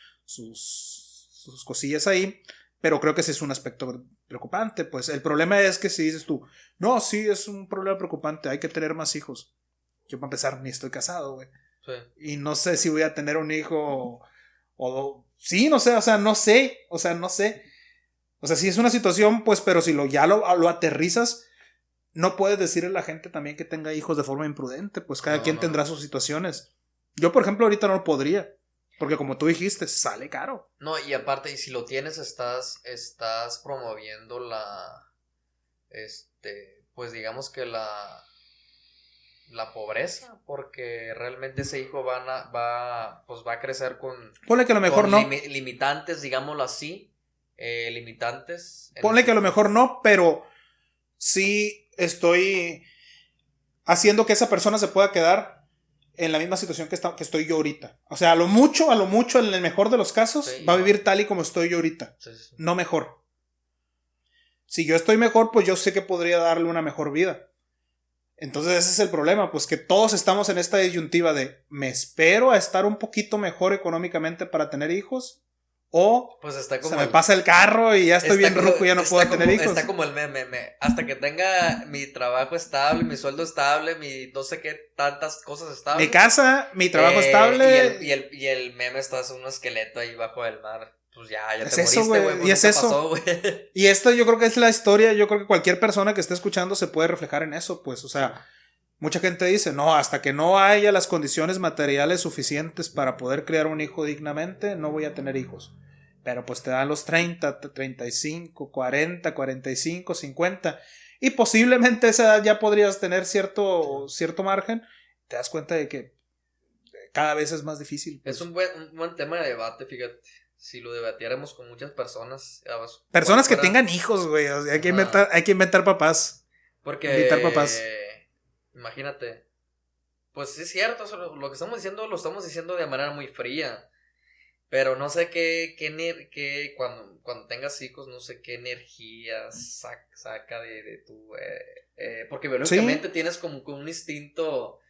cosillas ahí, pero creo que ese es un aspecto preocupante. Pues el problema es que si dices tú, no, sí, es un problema preocupante, hay que tener más hijos. Yo para empezar ni estoy casado, güey. Sí. Y no sé si voy a tener un hijo sí, no sé, no sé. O sea, sí es una situación, pues, pero si ya lo aterrizas, no puedes decirle a la gente también que tenga hijos de forma imprudente, pues cada quien tendrá sus situaciones. Yo, por ejemplo, ahorita no lo podría, porque como tú dijiste, sale caro. No, y aparte, y si lo tienes, estás promoviendo pues digamos que la pobreza, porque realmente ese hijo va a crecer con... Ponle que a lo mejor no. Limitantes, digámoslo así, limitantes. Ponle que a lo mejor no, pero sí estoy haciendo que esa persona se pueda quedar en la misma situación que estoy yo ahorita. O sea, a lo mucho, en el mejor de los casos, sí, va a vivir tal y como estoy yo ahorita. Sí. No mejor. Si yo estoy mejor, pues yo sé que podría darle una mejor vida. Entonces ese es el problema, pues que todos estamos en esta disyuntiva de ¿me espero a estar un poquito mejor económicamente para tener hijos? O pues está como se me pasa el carro y ya estoy bien ruco y ya no puedo tener hijos. Está como el meme, hasta que tenga mi trabajo estable, mi sueldo estable, mi no sé qué tantas cosas estables. Mi casa, mi trabajo estable. Y el meme está un esqueleto ahí bajo del mar. Pues ya te moriste, güey. Pues y es eso. Pasó, y esto yo creo que es la historia. Yo creo que cualquier persona que esté escuchando se puede reflejar en eso, pues. O sea, mucha gente dice, no, hasta que no haya las condiciones materiales suficientes para poder criar un hijo dignamente, no voy a tener hijos. Pero pues te dan los 30, 35, 40, 45, 50. Y posiblemente a esa edad ya podrías tener cierto margen. Te das cuenta de que cada vez es más difícil. Pues. Es un buen tema de debate, fíjate. Si lo debatiéramos con muchas personas. Personas que tengan hijos, güey. O sea, hay que inventar papás. Porque. Invitar papás. Imagínate. Pues es cierto. Lo que estamos diciendo lo estamos diciendo de manera muy fría. Pero no sé qué cuando tengas hijos, no sé qué energía saca de tu... porque biológicamente tienes como un instinto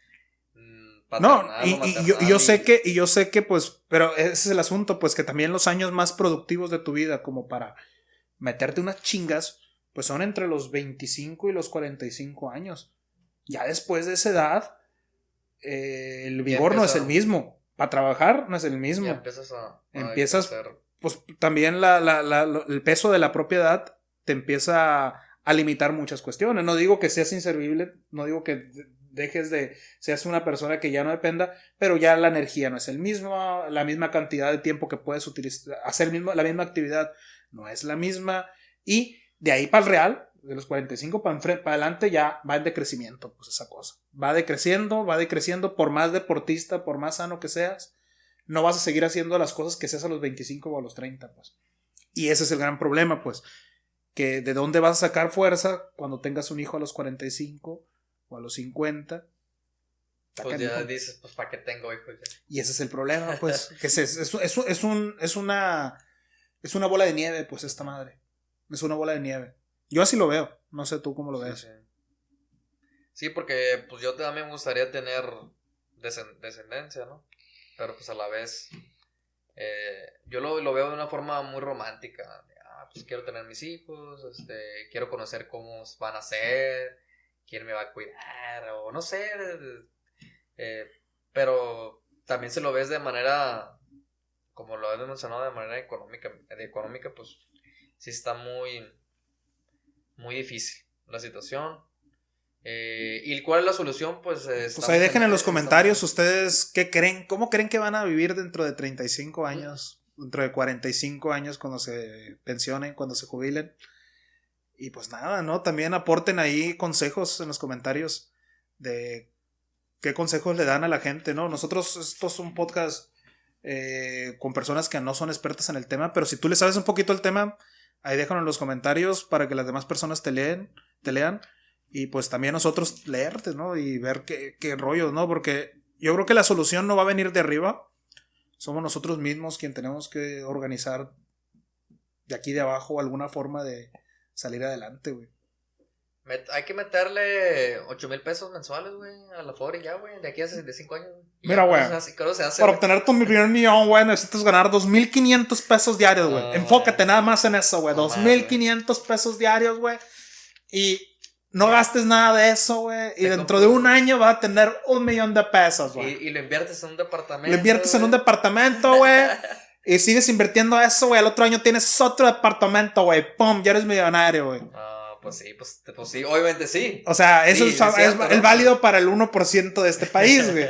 paternal. No, y yo sé que pues, pero ese es el asunto, pues que también los años más productivos de tu vida como para meterte unas chingas, pues son entre los 25 y los 45 años. Ya después de esa edad, el vigor no es el mismo. Para trabajar no es el mismo. Empiezas pues también el peso de la propiedad te empieza a limitar muchas cuestiones. No digo que seas inservible, no digo que seas una persona que ya no dependa, pero ya la energía no es el mismo, la misma cantidad de tiempo que puedes utilizar, hacer la misma actividad no es la misma, y de ahí para el real, de los 45 para adelante ya va en decrecimiento, pues esa cosa. Va decreciendo, por más deportista, por más sano que seas, no vas a seguir haciendo las cosas que seas a los 25 o a los 30, pues. Y ese es el gran problema, pues, que de dónde vas a sacar fuerza cuando tengas un hijo a los 45 o a los 50. Pues ya dices, pues ¿para qué tengo hijos? Y ese es el problema, pues, que es una bola de nieve, pues, esta madre. Es una bola de nieve. Yo así lo veo. No sé tú cómo lo ves. Sí, porque pues yo también me gustaría tener descendencia, ¿no? Pero pues a la vez yo lo veo de una forma muy romántica. Pues quiero tener mis hijos, quiero conocer cómo van a ser, quién me va a cuidar, o no sé. Pero también se lo ves de manera, como lo has mencionado, de manera económica, pues sí está muy, muy difícil la situación. ¿Y cuál es la solución? Pues ahí dejen en los comentarios estamos ustedes qué creen, cómo creen que van a vivir dentro de 35 años, dentro de 45 años cuando se pensionen, cuando se jubilen. Y pues nada, ¿no? También aporten ahí consejos en los comentarios de qué consejos le dan a la gente, ¿no? Nosotros, esto es un podcast con personas que no son expertas en el tema, pero si tú le sabes un poquito el tema, ahí déjalo en los comentarios para que las demás personas te lean. Y pues también nosotros leerte, ¿no? Y ver qué rollos, ¿no? Porque yo creo que la solución no va a venir de arriba. Somos nosotros mismos quien tenemos que organizar de aquí de abajo alguna forma de salir adelante, güey. Hay que meterle 8,000 pesos mensuales, güey, a la Afore ya, güey, de aquí a 65 años. Mira, güey, para obtener tu primer millón, güey, necesitas ganar 2,500 pesos diarios, güey. Enfócate nada más en eso, güey. 2,500 pesos diarios, güey. Y no gastes nada de eso, güey. Y dentro de un año vas a tener 1,000,000 de pesos, güey. Y lo inviertes en un departamento. Lo inviertes en un departamento, güey. Y sigues invirtiendo eso, güey. Al otro año tienes otro departamento, güey. Pum, ya eres millonario, güey. Pues sí, obviamente sí. O sea, eso es válido para el 1% de este país, güey.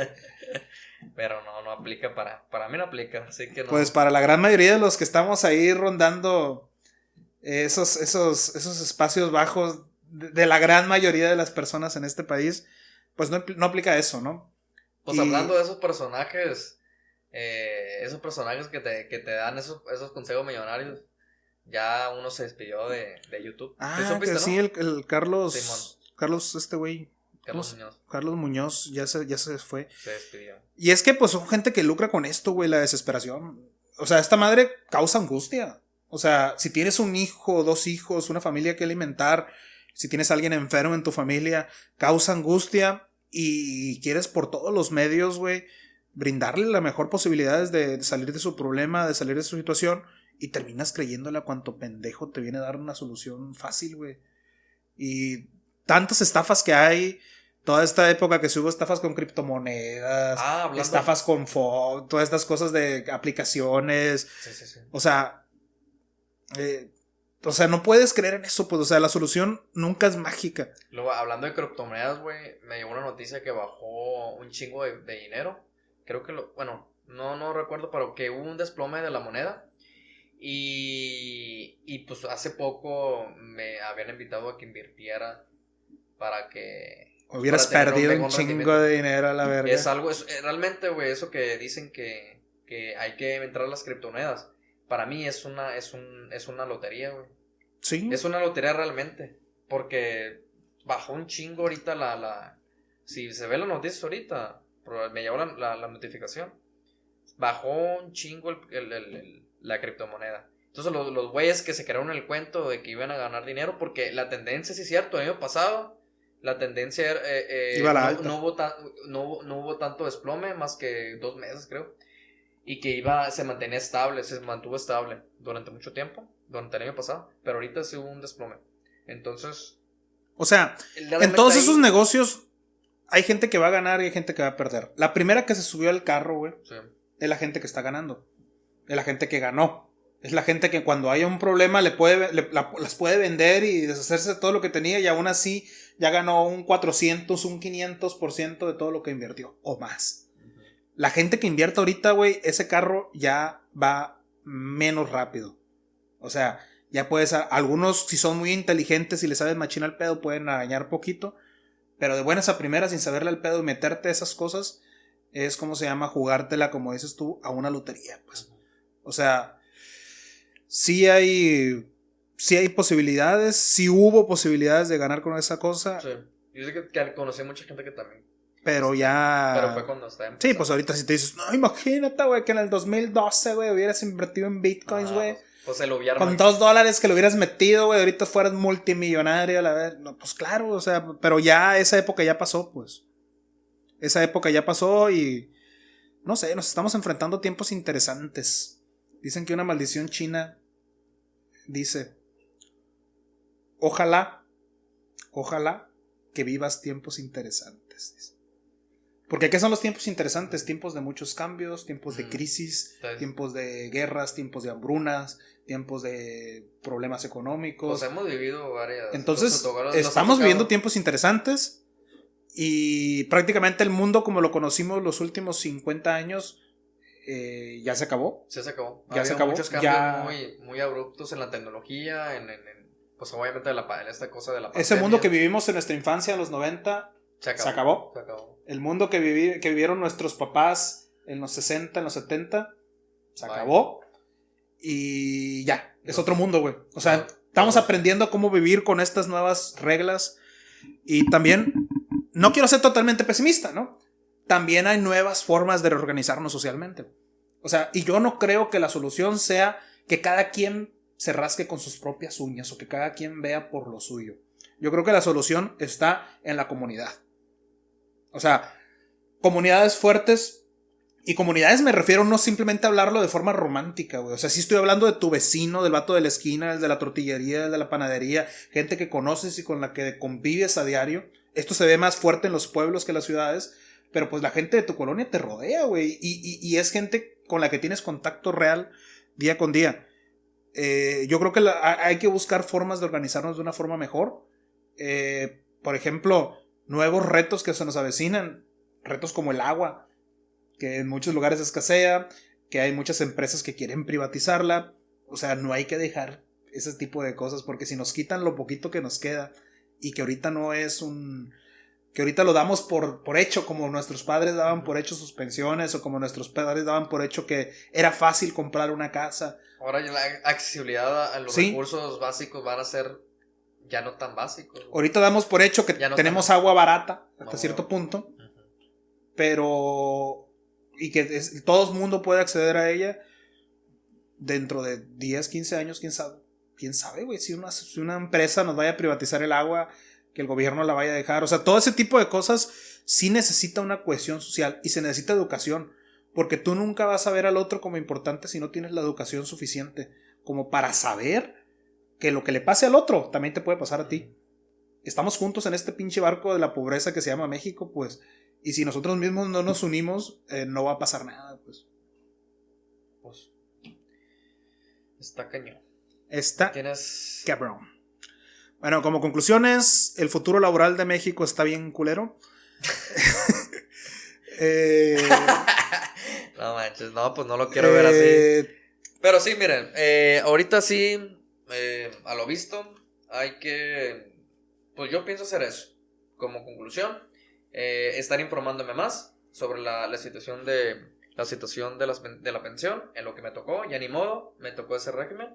Pero no aplica para mí no aplica, así que no. Pues para la gran mayoría de los que estamos ahí rondando esos espacios bajos de la gran mayoría de las personas en este país, pues no aplica eso, ¿no? Pues hablando de esos personajes que te dan esos consejos millonarios, ya uno se despidió de YouTube. Que ¿no? Sí, el Carlos. Simón. Carlos, este güey. Carlos Muñoz ya se fue. Se despidió. Y es que pues son gente que lucra con esto, güey, la desesperación. O sea, esta madre causa angustia. O sea, si tienes un hijo, 2 hijos, una familia que alimentar, si tienes a alguien enfermo en tu familia, causa angustia y quieres por todos los medios, güey, brindarle la mejor posibilidades de salir de su problema, de salir de su situación, y terminas creyéndole a cuanto pendejo te viene a dar una solución fácil, güey. Y tantas estafas que hay, toda esta época que se hubo estafas con criptomonedas, estafas con todas estas cosas de aplicaciones. Sí. O sea, no puedes creer en eso, pues, o sea, la solución nunca es mágica. Luego, hablando de criptomonedas, güey, me llegó una noticia que bajó un chingo de dinero. Creo que no recuerdo, pero que hubo un desplome de la moneda. Y pues hace poco me habían invitado a que invirtiera para que... Hubieras perdido un chingo de dinero a la verga. Es algo, realmente, güey, eso que dicen que hay que entrar a las criptomonedas. Para mí es una lotería, güey. Sí. Es una lotería realmente. Porque bajó un chingo ahorita si se ve la noticia ahorita, me llegó la notificación. Bajó un chingo la criptomoneda. Entonces los güeyes que se crearon el cuento de que iban a ganar dinero, porque la tendencia, sí es cierto, el año pasado la tendencia iba a la alta. No hubo tanto desplome, más que 2 meses, creo. Y que se mantuvo estable durante mucho tiempo, durante el año pasado, pero ahorita sí hubo un desplome. Entonces, o sea, en todos esos negocios hay gente que va a ganar y hay gente que va a perder. La primera que se subió al carro, güey, sí, es la gente que está ganando. Es la gente que ganó. Es la gente que cuando haya un problema las puede vender y deshacerse de todo lo que tenía, y aún así ya ganó un 400, un 500% de todo lo que invirtió o más. La gente que invierte ahorita, güey, ese carro ya va menos rápido. O sea, ya puedes... Algunos, si son muy inteligentes y le saben machina al pedo, pueden arañar poquito. Pero de buenas a primeras, sin saberle al pedo y meterte esas cosas, es como se llama jugártela, como dices tú, a una lotería, pues. O sea, sí hay posibilidades, sí hubo posibilidades de ganar con esa cosa. Sí, yo sé que conocí mucha gente que también. Pero fue cuando estaba empezando. Sí, pues ahorita si te dices, no, imagínate, güey, que en el 2012, güey, hubieras invertido en bitcoins, güey. Pues se lo hubieran con $2 que lo hubieras metido, güey, ahorita fueras multimillonario, a la vez. No, pues claro, o sea, pero ya esa época ya pasó, pues. Esa época ya pasó y no sé, nos estamos enfrentando a tiempos interesantes. Dicen que una maldición china dice: ojalá que vivas tiempos interesantes. Porque ¿qué son los tiempos interesantes? Tiempos de muchos cambios, tiempos de crisis, tiempos de guerras, tiempos de hambrunas, tiempos de problemas económicos. Pues hemos vivido varias. Entonces, estamos viviendo tiempos interesantes, Y prácticamente el mundo como lo conocimos los últimos 50 años ya se acabó. Sí, se acabó. Ya se acabó. Muchos cambios muy, muy abruptos en la tecnología, pues obviamente esta cosa de la pandemia. Ese mundo que vivimos en nuestra infancia en los 90 se acabó. Se acabó. El mundo que vivieron nuestros papás en los 60, en los 70 se acabó. Y ya, es otro mundo, güey. O sea, estamos aprendiendo cómo vivir con estas nuevas reglas. Y también, no quiero ser totalmente pesimista, ¿no? También hay nuevas formas de reorganizarnos socialmente. O sea, y yo no creo que la solución sea que cada quien se rasque con sus propias uñas o que cada quien vea por lo suyo. Yo creo que la solución está en la comunidad. O sea, comunidades fuertes. Y comunidades me refiero no simplemente a hablarlo de forma romántica, güey. O sea, sí estoy hablando de tu vecino, del vato de la esquina, el de la tortillería, el de la panadería, gente que conoces y con la que convives a diario. Esto se ve más fuerte en los pueblos que en las ciudades, pero pues la gente de tu colonia te rodea, güey. Y es gente con la que tienes contacto real día con día. Yo creo que hay que buscar formas de organizarnos de una forma mejor. Por ejemplo, nuevos retos que se nos avecinan. Retos como el agua, que en muchos lugares escasea, que hay muchas empresas que quieren privatizarla. O sea, no hay que dejar ese tipo de cosas, porque si nos quitan lo poquito que nos queda, y que ahorita no es que ahorita lo damos por hecho, como nuestros padres daban por hecho sus pensiones, o como nuestros padres daban por hecho que era fácil comprar una casa. Ahora ya la accesibilidad a los recursos básicos van a ser ya no tan básicos. Ahorita damos por hecho que tenemos agua barata hasta cierto punto, pero y que todo el mundo puede acceder a ella dentro de 10, 15 años, quién sabe, güey, si una empresa nos vaya a privatizar el agua, que el gobierno la vaya a dejar. O sea, todo ese tipo de cosas sí necesita una cohesión social y se necesita educación, porque tú nunca vas a ver al otro como importante si no tienes la educación suficiente como para saber que lo que le pase al otro también te puede pasar a ti. Estamos juntos en este pinche barco de la pobreza que se llama México, pues. Y si nosotros mismos no nos unimos, no va a pasar nada, pues. Pues. Está cañón. Tienes cabrón. Bueno, como conclusiones, el futuro laboral de México está bien culero. No manches, no, pues no lo quiero ver así. Pero sí, miren, ahorita sí, a lo visto, hay que. Pues yo pienso hacer eso. Como conclusión, estar informándome más sobre la situación de la pensión, en lo que me tocó, ya ni modo, me tocó ese régimen,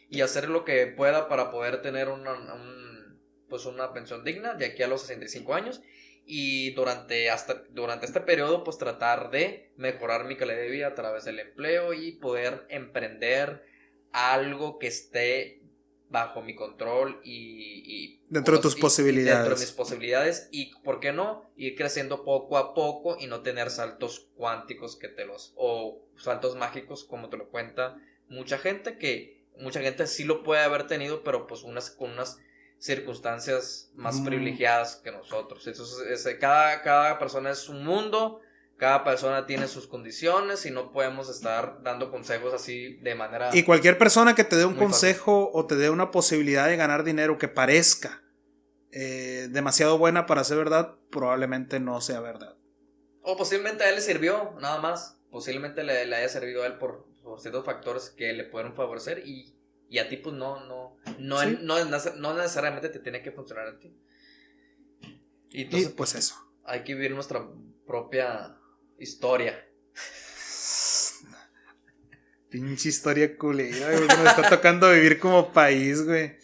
y hacer lo que pueda para poder tener una pensión digna de aquí a los 65 años, y durante este periodo pues tratar de mejorar mi calidad de vida a través del empleo y poder emprender algo que esté bajo mi control y dentro de tus posibilidades. Dentro de mis posibilidades, y por qué no ir creciendo poco a poco y no tener saltos cuánticos o saltos mágicos como te lo cuenta mucha gente, que mucha gente sí lo puede haber tenido, pero pues con unas circunstancias más privilegiadas que nosotros. Entonces cada persona es un mundo, cada persona tiene sus condiciones y no podemos estar dando consejos así de manera. Y cualquier persona que te dé un consejo o te dé una posibilidad de ganar dinero que parezca demasiado buena para ser verdad, probablemente no sea verdad. O posiblemente a él le sirvió, nada más. Posiblemente le haya servido a él por ciertos factores que le pueden favorecer, y a ti pues no necesariamente te tiene que funcionar a ti. Y entonces pues eso. Hay que vivir nuestra propia historia. Pinche historia culera, güey, nos está tocando vivir como país, güey.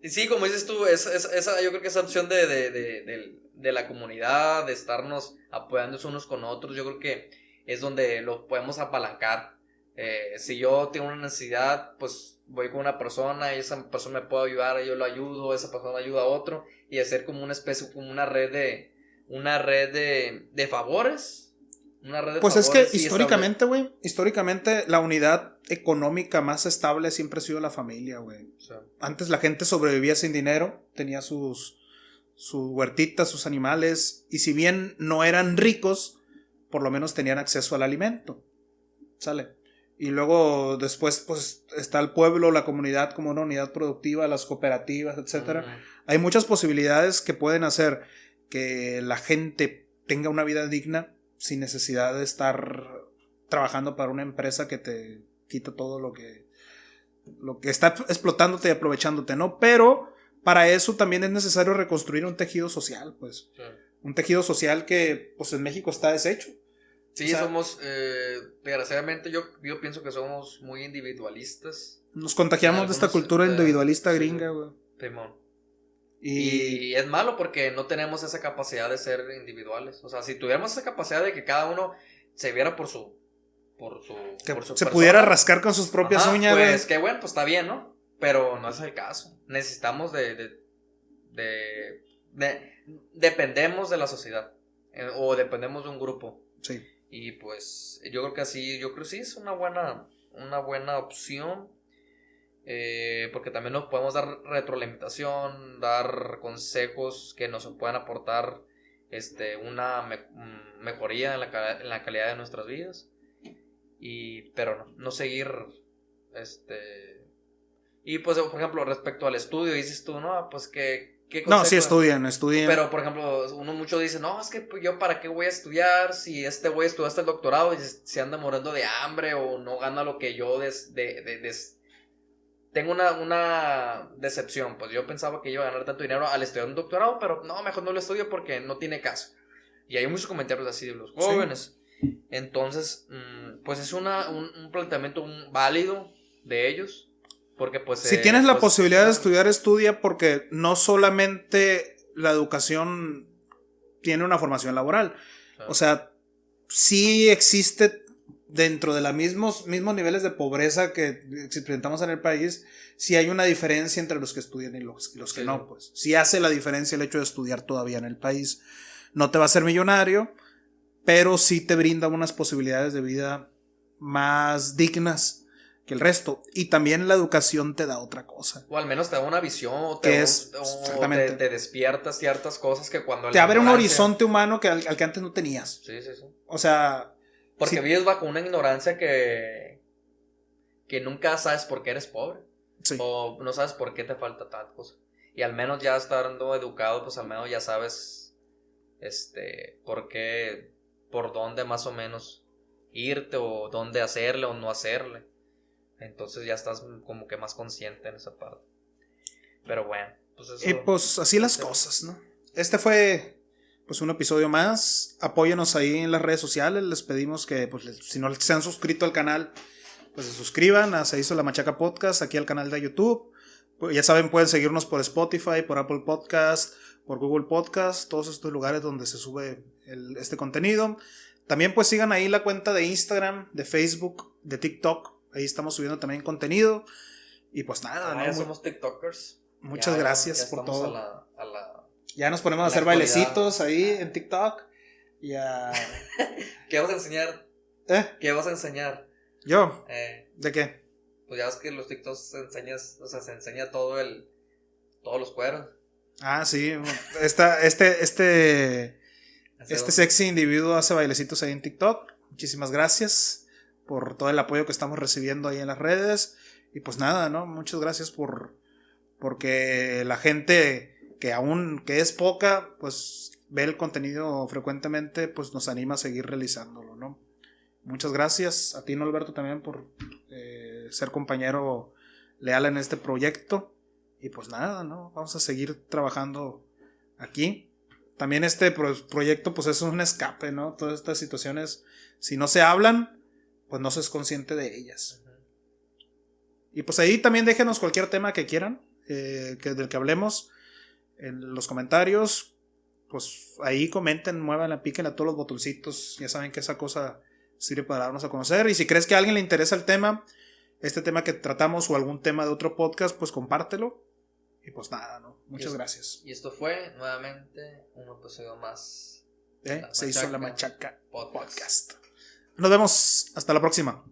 Y sí, como dices tú, yo creo que esa opción de la comunidad, de estarnos apoyándonos unos con otros, yo creo que es donde lo podemos apalancar. Si yo tengo una necesidad, pues voy con una persona y esa persona me puede ayudar, yo lo ayudo, esa persona ayuda a otro, y hacer como una especie, como una red de favores. Pues es que históricamente, güey, la unidad económica más estable siempre ha sido la familia, güey. O sea, antes la gente sobrevivía sin dinero, tenía sus huertitas, sus animales, y si bien no eran ricos, por lo menos tenían acceso al alimento. ¿Sale? Y luego después pues está el pueblo, la comunidad como una unidad productiva, las cooperativas, etcétera. Hay muchas posibilidades que pueden hacer que la gente tenga una vida digna sin necesidad de estar trabajando para una empresa que te quita todo lo que está explotándote y aprovechándote, ¿no? Pero para eso también es necesario reconstruir un tejido social, pues. Sí. Un tejido social que, pues, en México está deshecho. Sí, o sea, somos, desgraciadamente yo pienso que somos muy individualistas. Nos contagiamos de esta cultura individualista gringa, güey. Simón. Y es malo porque no tenemos esa capacidad de ser individuales. O sea, si tuviéramos esa capacidad de que cada uno se viera por su se persona, pudiera rascar con sus propias uñas, güey. Pues que bueno, pues está bien, ¿no? Pero no es el caso. Necesitamos dependemos de la sociedad. O dependemos de un grupo. Sí. Y pues yo creo que sí es una buena opción. Porque también nos podemos dar retroalimentación, dar consejos que nos puedan aportar una mejoría en la calidad de nuestras vidas. Pero no seguir y pues por ejemplo respecto al estudio dices tú, no, pues ¿qué no, sí estudien. Pero por ejemplo uno mucho dice, no, es que pues, yo para qué voy a estudiar si voy a estudiar hasta el doctorado y se anda muriendo de hambre o no gana lo que yo tengo una decepción. Pues yo pensaba que iba a ganar tanto dinero al estudiar un doctorado, pero no, mejor no lo estudio porque no tiene caso. Y hay muchos comentarios así de los jóvenes. Sí. Entonces, pues es un planteamiento válido de ellos. Porque pues si tienes la posibilidad de estudiar, estudia, porque no solamente la educación tiene una formación laboral. Claro. O sea, sí existe dentro de los mismos niveles de pobreza que experimentamos en el país, sí hay una diferencia entre los que estudian y los que no, pues. Sí hace la diferencia el hecho de estudiar todavía en el país. No te va a hacer millonario, pero sí te brinda unas posibilidades de vida más dignas que el resto. Y también la educación te da otra cosa. O al menos te da una visión, o te despiertas ciertas cosas que cuando... Te abre un horizonte humano al que antes no tenías. Sí. O sea... Porque vives bajo una ignorancia que nunca sabes por qué eres pobre. Sí. O no sabes por qué te falta tal cosa. Y al menos ya estando educado, pues al menos ya sabes por qué, por dónde más o menos irte, o dónde hacerle o no hacerle. Entonces ya estás como que más consciente en esa parte. Pero bueno, pues eso. Y pues así las cosas, ¿no? Este fue pues un episodio más. Apóyenos ahí en las redes sociales. Les pedimos que pues, si no se han suscrito al canal, pues se suscriban a Se Hizo la Machaca Podcast, aquí al canal de YouTube. Pues, ya saben, pueden seguirnos por Spotify, por Apple Podcast, por Google Podcast, todos estos lugares donde se sube este contenido. También pues sigan ahí la cuenta de Instagram, de Facebook, de TikTok. Ahí estamos subiendo también contenido. Y pues nada, ¿no? Ya somos TikTokers. Muchas gracias por todo. Ya nos ponemos a hacer actualidad. Bailecitos ahí en TikTok. Ya. ¿Qué vas a enseñar? ¿Qué vas a enseñar? ¿Yo? ¿De qué? Pues ya ves que en los TikToks se enseña todos los cueros. Ah, sí. Este sexy individuo hace bailecitos ahí en TikTok. Muchísimas gracias por todo el apoyo que estamos recibiendo ahí en las redes. Y pues nada, ¿no? Muchas gracias porque la gente que es poca, pues ve el contenido frecuentemente, pues nos anima a seguir realizándolo, ¿no? Muchas gracias a ti, Norberto, también por ser compañero leal en este proyecto. Y pues nada, ¿no? Vamos a seguir trabajando aquí. También este proyecto pues es un escape, ¿no? Todas estas situaciones, si no se hablan, pues no se es consciente de ellas. Y pues ahí también déjenos cualquier tema que quieran, del que hablemos en los comentarios. Pues ahí comenten, muevan, piquen a todos los botoncitos. Ya saben que esa cosa sirve para darnos a conocer. Y si crees que a alguien le interesa el tema, este tema que tratamos o algún tema de otro podcast, pues compártelo. Y pues nada, ¿no? Muchas gracias. Y esto fue nuevamente un episodio más. Se Hizo la Machaca Podcast. Nos vemos. Hasta la próxima.